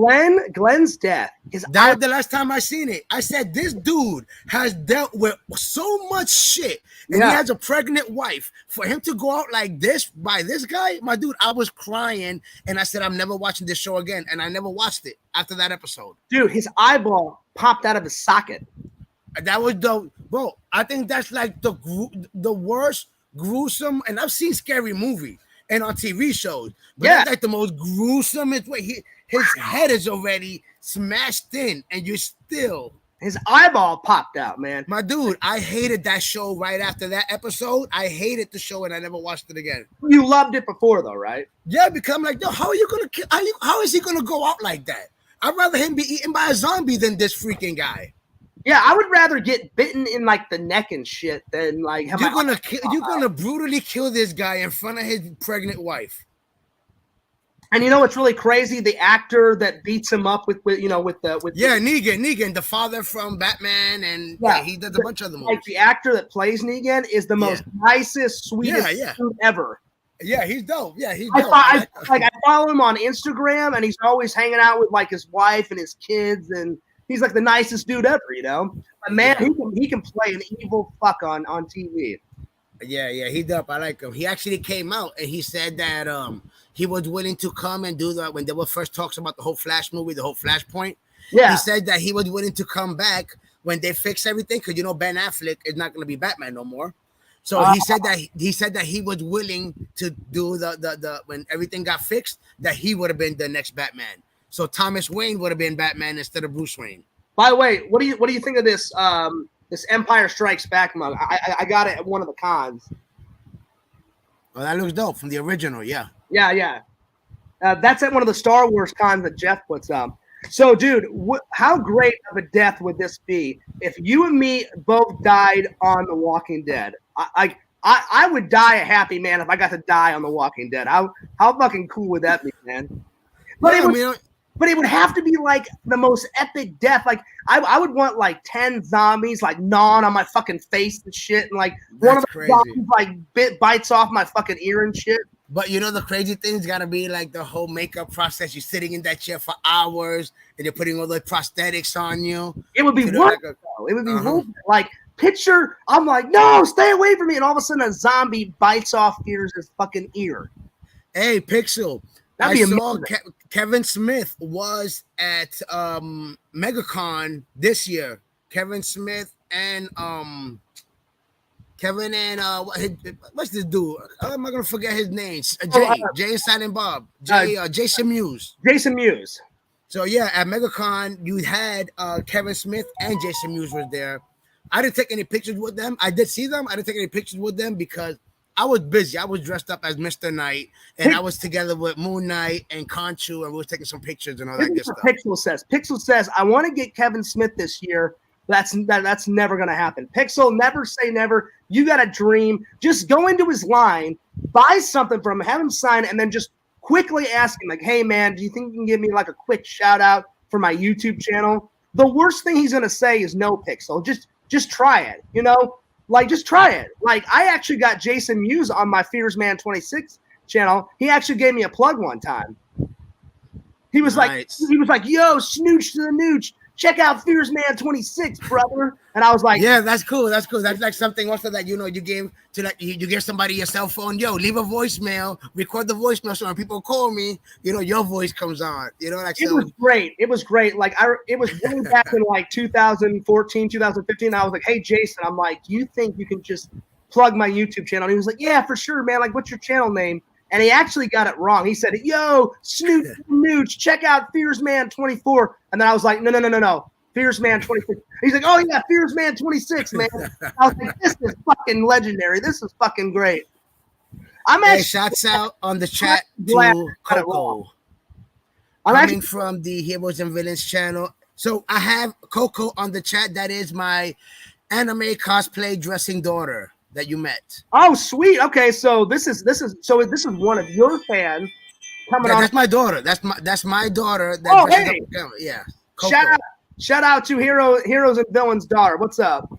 Glenn's death. That was the last time I seen it. I said this dude has dealt with so much shit, and he has a pregnant wife. For him to go out like this by this guy, my dude, I was crying, and I said I'm never watching this show again, and I never watched it after that episode. Dude, his eyeball popped out of his socket. That was bro. I think that's like the worst gruesome, and I've seen scary movies and on TV shows, but that's like the most gruesome way. His head is already smashed in, and you're still. His eyeball popped out, man. My dude, I hated that show right after that episode. I hated the show, and I never watched it again. You loved it before, though, right? Yeah, because I'm like, yo, how are you gonna kill? How is he gonna go out like that? I'd rather him be eaten by a zombie than this freaking guy. Yeah, I would rather get bitten in like the neck and shit than like you're gonna brutally kill this guy in front of his pregnant wife. And you know what's really crazy? The actor that beats him up with Negan, the father from Batman, and he does a bunch of them. Like the actor that plays Negan is the most nicest, sweetest dude ever. Yeah, he's dope. Yeah, he's dope. I follow him on Instagram, and he's always hanging out with like his wife and his kids, and he's like the nicest dude ever, you know. But man, he can play an evil fuck on TV. Yeah, he's dope. I like him. He actually came out and he said that he was willing to come and do that when there were first talks about the whole Flash movie, the whole Flashpoint. Yeah, he said that he was willing to come back when they fix everything, because you know Ben Affleck is not going to be Batman no more. So he said that he was willing to do the when everything got fixed, that he would have been the next Batman. So Thomas Wayne would have been Batman instead of Bruce Wayne. By the way, what do you think of this this Empire Strikes Back mug? I got it at one of the cons. Oh, that looks dope from the original. Yeah. That's at one of the Star Wars cons that Jeff puts up. So, dude, how great of a death would this be if you and me both died on The Walking Dead? I would die a happy man if I got to die on The Walking Dead. How fucking cool would that be, man? But it would have to be like the most epic death. Like I would want like 10 zombies like gnawing on my fucking face and shit, and like one of the zombies like bites off my fucking ear and shit. But you know the crazy thing's gotta be like the whole makeup process. You're sitting in that chair for hours and they're putting all the prosthetics on you. It would be worth it. It would be worth it. Like picture, I'm like, no, stay away from me, and all of a sudden a zombie bites off Fears' fucking ear. Hey, Pixel. I saw Kevin Smith was at MegaCon this year. Kevin Smith and what's this dude? How am I gonna forget his name? Jay and Silent Bob. Jason Mewes. Jason Mewes. So yeah, at MegaCon you had Kevin Smith and Jason Mewes was there. I didn't take any pictures with them. I did see them. I didn't take any pictures with them because I was busy. I was dressed up as Mr. Knight, and I was together with Moon Knight and Conchu, and we were taking some pictures and all that good stuff. Pixel says, I want to get Kevin Smith this year. That's never going to happen. Pixel, never say never. You got a dream. Just go into his line, buy something from him, have him sign it, and then just quickly ask him, like, hey, man, do you think you can give me like a quick shout out for my YouTube channel? The worst thing he's going to say is no, Pixel. Just try it, you know? Like, just try it. Like, I actually got Jason Mewes on my Fears Man 26 channel. He actually gave me a plug one time. He was like, yo, snooch to the nooch. Check out Fears Man 26, brother. And I was like, yeah, that's cool. That's cool. That's like something also that, you know, you gave to like, you give somebody your cell phone. Yo, leave a voicemail, record the voicemail. So when people call me, you know, your voice comes on, you know, like, it was great. It was great. Like it was way back in like 2014, 2015. I was like, hey, Jason, I'm like, you think you can just plug my YouTube channel? And he was like, yeah, for sure, man. Like, what's your channel name? And he actually got it wrong. He said, yo, Snoot Nooch, check out Fears Man 24. And then I was like, no. Fears Man 26. He's like, oh, yeah, Fears Man 26, man. I was like, this is fucking legendary. This is fucking great. Shouts out on the chat to Coco. Coming from the Heroes and Villains channel. So I have Coco on the chat. That is my anime cosplay dressing daughter that you met. Oh, sweet. Okay, so this is one of your fans coming on. That's my daughter. That's my daughter. Yeah. Coco. Shout out to Heroes and Villains daughter. What's up?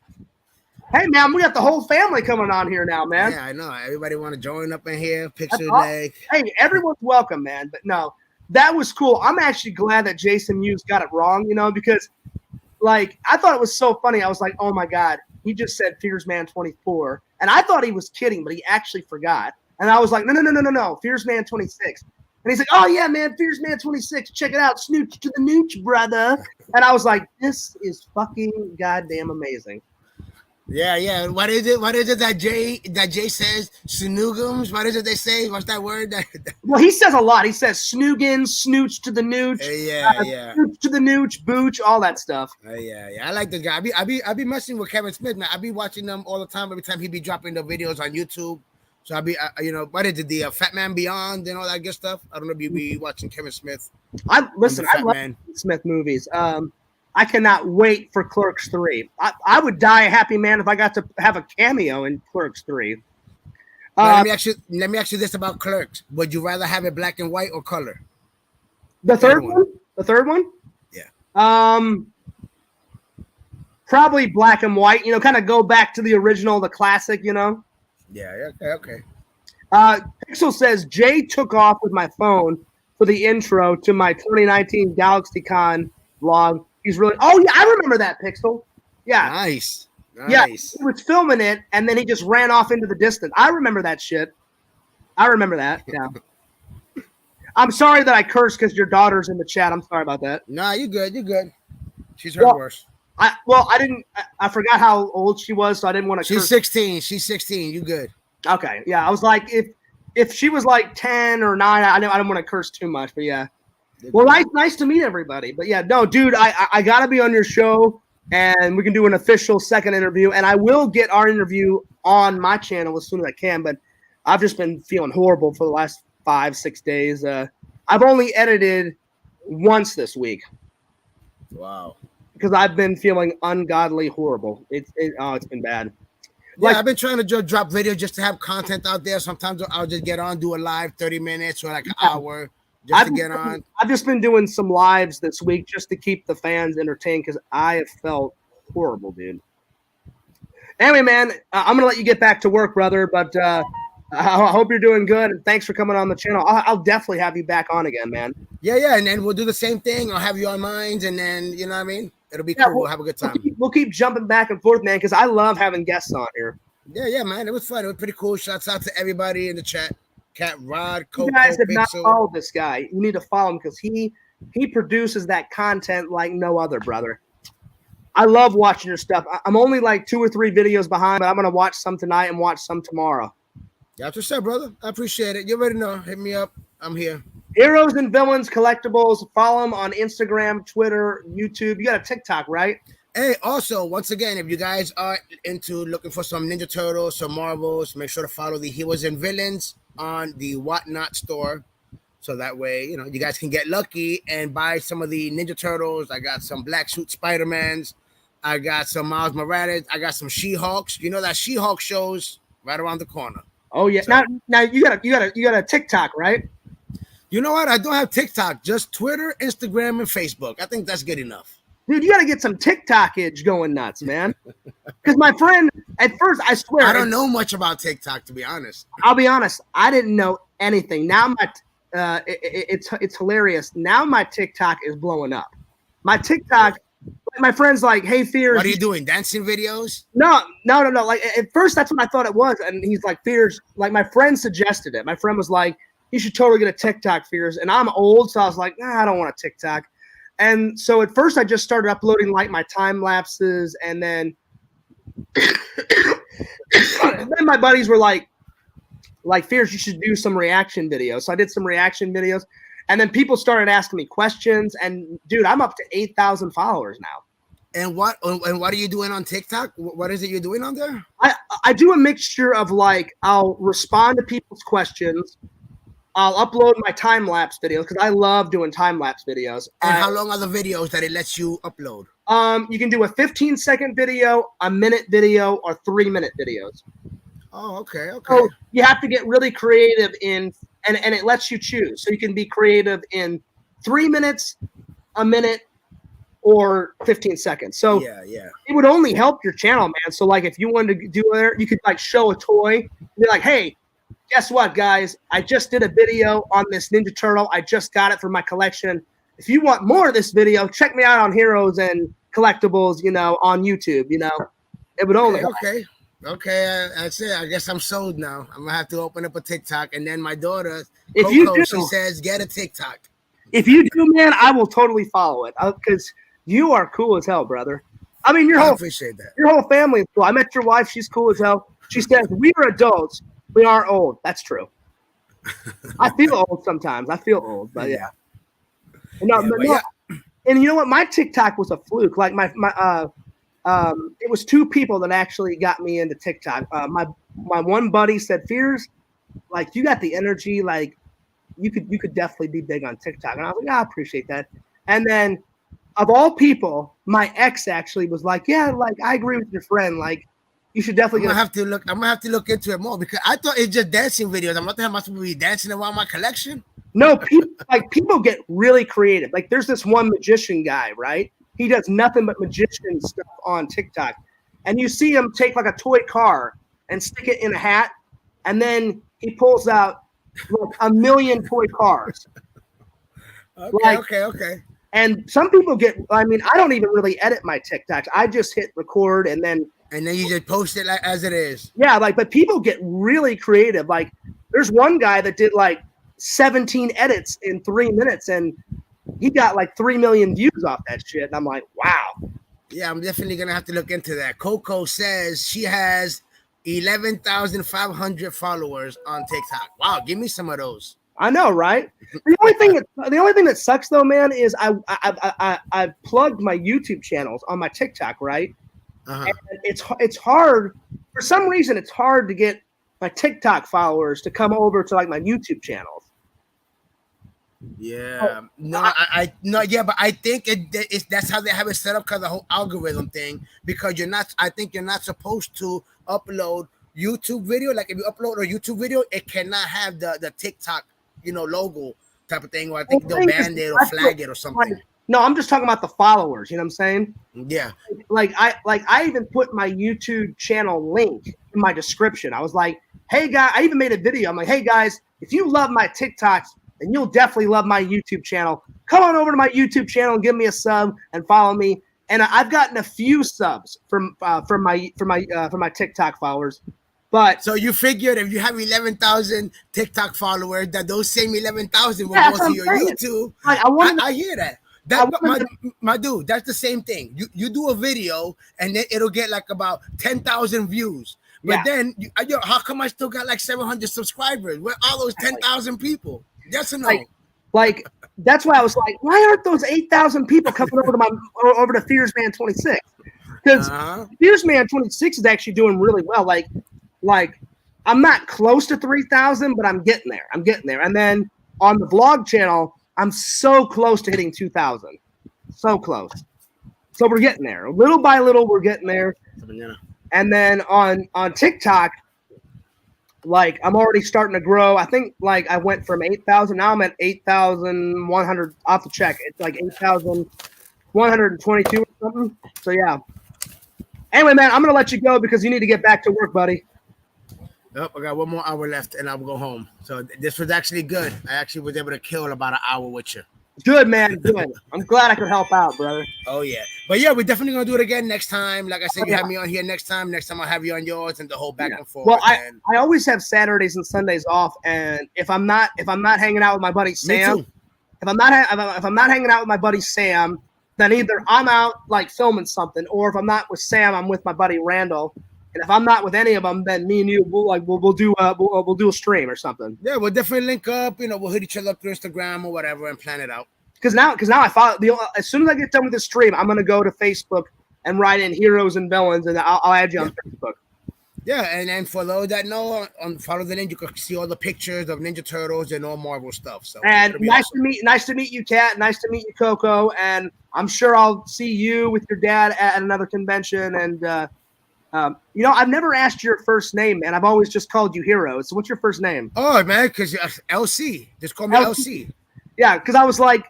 Hey man, we got the whole family coming on here now, man. Yeah, I know. Everybody want to join up in here. Picture awesome. Hey, everyone's welcome, man. But no, that was cool. I'm actually glad that Jason Mewes got it wrong, you know, because like I thought it was so funny. I was like, oh my God, he just said Fears Man 24. And I thought he was kidding, but he actually forgot. And I was like, no, Fears Man 26. And he's like, oh yeah, man, Fears Man 26. Check it out. Snooch to the nooch, brother. And I was like, this is fucking goddamn amazing. Yeah. What is it? What is it that Jay says? Snoogums? What is it they say? What's that word? Well, he says a lot. He says snoogin, snooch to the nooch, Yeah. snooch to the nooch, booch, all that stuff. Yeah. I like the guy. I be messing with Kevin Smith, man. I be watching them all the time. Every time he be dropping the videos on YouTube. So I be, what is it? The Fat Man Beyond and all that good stuff. I don't know if you be watching Kevin Smith. I love Smith movies. I cannot wait for Clerks 3. I would die a happy man if I got to have a cameo in Clerks 3. Let me ask you this about Clerks. Would you rather have it black and white or color? The third one? The third one? Yeah. Probably black and white, kind of go back to the original, the classic, Yeah, okay. Pixel says, Jay took off with my phone for the intro to my 2019 GalaxyCon vlog. He's really, oh yeah, I remember that, Pixel. Yeah. Nice. Yeah, he was filming it, and then he just ran off into the distance. I remember that shit. I remember that, yeah. I'm sorry that I cursed because your daughter's in the chat. I'm sorry about that. Nah, you're good. She's heard worse. I forgot how old she was, so I didn't want to. She's 16. She's 16. You good? Okay, yeah. I was like, if she was like 10 or 9, I don't want to curse too much, but yeah. Well, nice to meet everybody. But yeah, no, dude, I gotta be on your show, and we can do an official second interview, and I will get our interview on my channel as soon as I can. But I've just been feeling horrible for the last 5-6 days. I've only edited once this week. Wow. Because I've been feeling ungodly horrible. It's been bad. Yeah, I've been trying to just drop videos just to have content out there. Sometimes I'll just get on, do a live 30 minutes or like an hour just to get on. I've just been doing some lives this week just to keep the fans entertained because I have felt horrible, dude. Anyway, man, I'm gonna let you get back to work, brother. But I hope you're doing good, and thanks for coming on the channel. I'll definitely have you back on again, man. Yeah, and then we'll do the same thing. I'll have you on mine, and then you know what I mean. It'll be cool. We'll have a good time. We'll keep jumping back and forth, man, because I love having guests on here. Yeah, man. It was fun. It was pretty cool. Shouts out to everybody in the chat. Cat Rod, you guys have not followed this guy. You need to follow him because he produces that content like no other, brother. I love watching your stuff. I'm only like 2 or 3 videos behind, but I'm gonna watch some tonight and watch some tomorrow. That's what's up, brother. I appreciate it. You already know. Hit me up. I'm here. Heroes and Villains Collectibles. Follow him on Instagram, Twitter, YouTube. You got a TikTok, right? Hey, also, once again, if you guys are into looking for some Ninja Turtles, some Marvels, make sure to follow the Heroes and Villains on the Whatnot store. So that way, you guys can get lucky and buy some of the Ninja Turtles. I got some Black Suit Spider-Mans. I got some Miles Morales. I got some She-Hulks. You know that She-Hulk show's right around the corner. Oh yeah. So, now you got a TikTok, right? You know what? I don't have TikTok, just Twitter, Instagram, and Facebook. I think that's good enough. Dude, you got to get some TikTok-age going nuts, man. Because my friend, at first, I swear. I don't know much about TikTok, to be honest. I'll be honest. I didn't know anything. Now it's hilarious. Now my TikTok is blowing up. My TikTok, my friend's like, hey, Fears. What are you doing, dancing videos? No. Like, at first, that's what I thought it was. And he's like, Fears. Like, my friend suggested it. My friend was like, you should totally get a TikTok, Fears. And I'm old, so I was like, I don't want a TikTok. And so at first I just started uploading like my time lapses, and then my buddies were like Fears, you should do some reaction videos. So I did some reaction videos, and then people started asking me questions, and dude, I'm up to 8,000 followers now. And what are you doing on TikTok? What is it you're doing on there? I do a mixture of like, I'll respond to people's questions. I'll upload my time-lapse videos because I love doing time-lapse videos. And how long are the videos that it lets you upload? You can do a 15-second video, a minute video, or 3-minute videos. Oh, okay. So you have to get really creative and it lets you choose. So you can be creative in 3 minutes, a minute, or 15 seconds. So yeah, it would only help your channel, man. So like if you wanted to do it, you could like show a toy and be like, hey, guess what, guys? I just did a video on this Ninja Turtle. I just got it for my collection. If you want more of this video, check me out on Heroes and Collectibles, on YouTube. It would only Okay, that's it. I guess I'm sold now. I'm gonna have to open up a TikTok, and then my daughter, if you do, she says, get a TikTok. If you do, man, I will totally follow it because you are cool as hell, brother. I mean, I appreciate that. Your whole family is cool. I met your wife; she's cool as hell. She says we are adults. We aren't old. That's true. I feel old sometimes. I feel old, but yeah. And you know what? My TikTok was a fluke. Like it was two people that actually got me into TikTok. My one buddy said, "Fears, like you got the energy. Like you could definitely be big on TikTok." And I was like, I appreciate that. And then, of all people, my ex actually was like, "Yeah, like I agree with your friend. Like you should definitely." I'm gonna have to look into it more because I thought it's just dancing videos. I'm not that much to be dancing around my collection. No, people get really creative. Like there's this one magician guy, right? He does nothing but magician stuff on TikTok. And you see him take like a toy car and stick it in a hat, and then he pulls out like 1 million toy cars. Okay. And some people I don't even really edit my TikToks. I just hit record and then you just post it like as it is. Yeah, but people get really creative. Like there's one guy that did like 17 edits in 3 minutes and he got like 3 million views off that shit. And I'm like, wow. Yeah, I'm definitely going to have to look into that. Coco says she has 11,500 followers on TikTok. Wow, give me some of those. I know, right? The only thing that sucks though, man, is I plugged my YouTube channels on my TikTok, right? Uh-huh. And it's hard. For some reason, it's hard to get my TikTok followers to come over to like my YouTube channels. Yeah, but I think that's how they have it set up because the whole algorithm thing. Because I think you're not supposed to upload YouTube video. Like if you upload a YouTube video, it cannot have the TikTok, logo type of thing. Or I think they'll ban it or flag it or something. No, I'm just talking about the followers. You know what I'm saying? Yeah. Like I even put my YouTube channel link in my description. I was like, hey guys, I even made a video. I'm like, hey guys, if you love my TikToks, then you'll definitely love my YouTube channel. Come on over to my YouTube channel and give me a sub and follow me. And I've gotten a few subs from my TikTok followers. But so you figured if you have 11,000 TikTok followers, that those same 11,000 will go to your YouTube. I hear that. My dude, that's the same thing. You do a video and then it'll get like about 10,000 views. But then, how come I still got like 700 subscribers? Where are those 10,000 people? Yes or no? Like that's why I was like, why aren't those 8,000 people coming over to Fears Man 26? Because Fears Man 26 is actually doing really well. Like I'm not close to 3,000, but I'm getting there. And then on the vlog channel, I'm so close to hitting 2,000. So close. So we're getting there. Little by little, we're getting there. And then on TikTok, like I'm already starting to grow. I think like I went from 8,000. Now I'm at 8,100. I'll have to check. It's like 8,122 or something. So yeah. Anyway, man, I'm gonna let you go because you need to get back to work, buddy. Nope, I got 1 more hour left and I'll go home. So this was actually good. I actually was able to kill about an hour with you. Good, man. Good. I'm glad I could help out, brother. Oh, yeah. But yeah, we're definitely going to do it again next time. Like I said, you have me on here next time. Next time I'll have you on yours and the whole back and forth. Well, I always have Saturdays and Sundays off. And if I'm not hanging out with my buddy Sam, if I'm not hanging out with my buddy Sam, then either I'm out like filming something, or if I'm not with Sam, I'm with my buddy Randall. And if I'm not with any of them, then me and you we'll do a stream or something. Yeah, we'll definitely link up. We'll hit each other up through Instagram or whatever and plan it out. Because now I follow as soon as I get done with the stream, I'm gonna go to Facebook and write in heroes and villains, and I'll add you on Facebook. Yeah, and then for those that know, follow the link, you can see all the pictures of Ninja Turtles and all Marvel stuff. So and nice to meet you, Kat. Nice to meet you, Coco. And I'm sure I'll see you with your dad at another convention. And I've never asked your first name, man. I've always just called you Hero. So what's your first name? Oh, man, because LC. Just call me LC. Yeah, because I was like,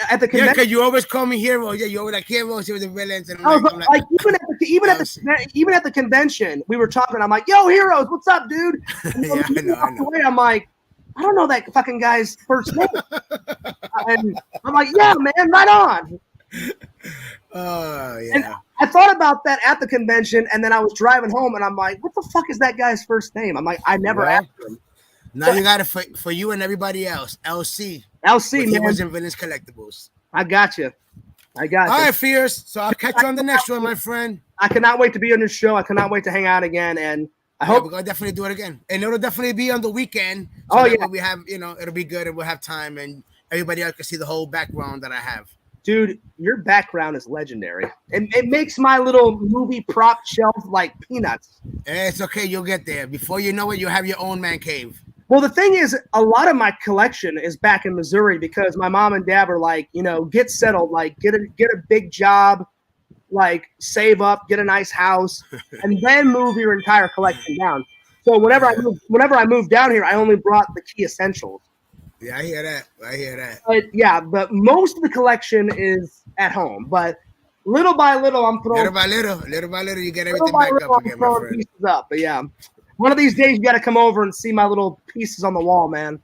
at the Yeah, convention. because you always call me hero. Yeah, you always like heroes. You're the villains, and I was I'm like even at the convention, we were talking. I'm like, "Yo, heroes, what's up, dude?" And yeah, I know, I know. away, I'm like, "I don't know that fucking guy's first name," and I'm like, "Yeah, man, right on." Oh And yeah. I thought about that at the convention, and then I was driving home, and I'm like, "What the fuck is that guy's first name?" I'm like, "I never Well, asked him." now So you got it for you and everybody else. LC LC, with man, Heroes and Villains Collectibles. I got you. I got All you. right, Fierce. So I'll catch you on the next one, my friend. I cannot wait to be on your show. I cannot wait to hang out again, and I Yeah, hope. we're gonna definitely do it again, and it'll definitely be on the weekend. So Oh that yeah, way we have, it'll be good, and we'll have time, and everybody else can see the whole background that I have. dude, your background is legendary. It makes my little movie prop shelf like peanuts. It's okay, you'll get there. Before you know it, you'll have your own man cave. Well, the thing is, a lot of my collection is back in Missouri because my mom and dad were like, get settled, like get a big job, like save up, get a nice house, and then move your entire collection down. So whenever I moved down here, I only brought the key essentials. Yeah, I hear that. I hear that. But yeah, but most of the collection is at home. But little by little, I'm throwing Little by little, you get little everything by back little, up I'm again, my throwing friend. pieces up. But yeah, one of these days you got to come over and see my little pieces on the wall, man.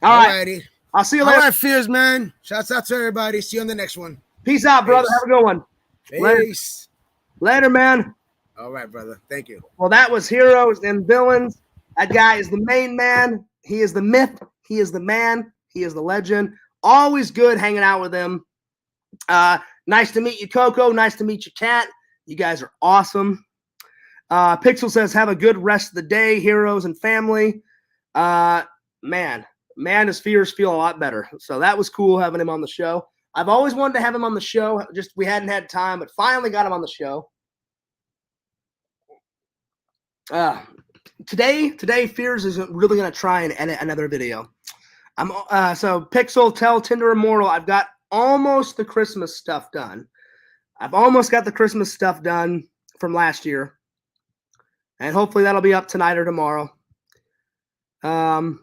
All right, Alrighty. I'll see you All later. right, Fears, man. Shouts out to everybody. See you on the next one. Peace out, brother. Peace. Have a good one. Peace. Later, man. All right, brother. Thank you. Well, that was Heroes and Villains. That guy is the main man. He is the myth. He is the man. He is the legend. Always good hanging out with him. Nice to meet you, Coco. Nice to meet you, Cat. You guys are awesome. Pixel says, have a good rest of the day, heroes and family. Man, his fears feel a lot better. So that was cool having him on the show. I've always wanted to have him on the show. Just we hadn't had time, but finally got him on the show. Today, Fears isn't really going to try and edit another video. So Pixel, tell Tinder Immortal, I've got almost the Christmas stuff done. I've almost got the Christmas stuff done from last year. And hopefully that'll be up tonight or tomorrow. And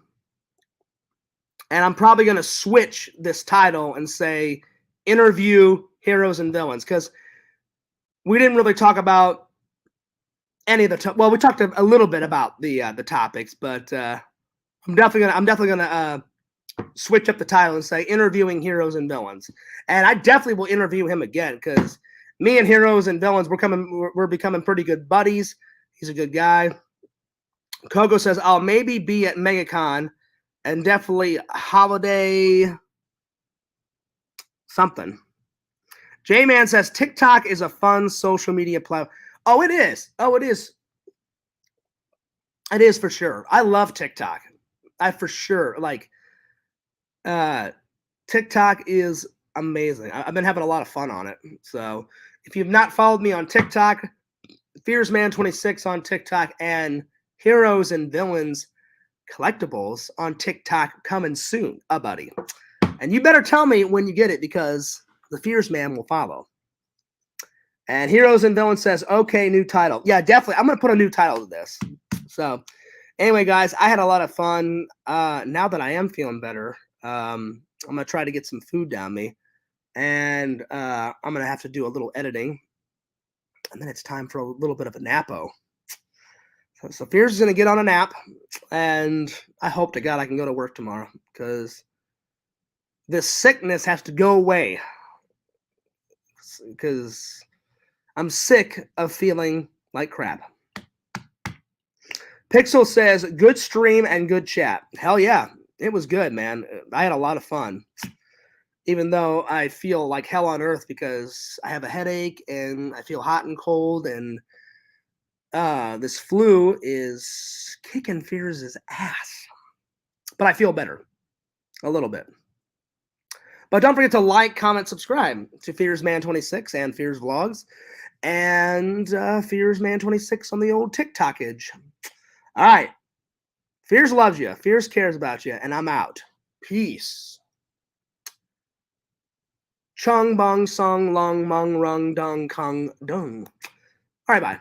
I'm probably going to switch this title and say interview heroes and villains, because we didn't really talk about any of the well, we talked a little bit about the topics, but I'm definitely gonna switch up the title and say interviewing heroes and villains. And I definitely will interview him again, because me and heroes and villains we're becoming pretty good buddies. He's a good guy. Coco says I'll maybe be at MegaCon and definitely holiday something. J-Man says TikTok is a fun social media platform. Oh, it is. Oh, it is. It is for sure. I love TikTok. I for sure like TikTok is amazing. I've been having a lot of fun on it. So if you've not followed me on TikTok, FearsMan26 on TikTok and Heroes and Villains Collectibles on TikTok coming soon, buddy. And you better tell me when you get it, because the Fears Man will follow. And Heroes and Villains says, okay, new title. Yeah, definitely. I'm going to put a new title to this. So anyway, guys, I had a lot of fun. Now that I am feeling better, I'm going to try to get some food down me. And I'm going to have to do a little editing. And then it's time for a little bit of a napo. So Fears is going to get on a nap. And I hope to God I can go to work tomorrow, because this sickness has to go away. Because I'm sick of feeling like crap. Pixel says, good stream and good chat. Hell yeah, it was good, man. I had a lot of fun. Even though I feel like hell on earth because I have a headache and I feel hot and cold, and this flu is kicking Fears' ass. But I feel better. A little bit. But don't forget to like, comment, subscribe to FearsMan26 and Fears Vlogs. And FearsMan26 on the old TikTok-age. All right. Fears loves you. Fears cares about you. And I'm out. Peace. Chung bong song long mong rung dung kong dung. All right, bye.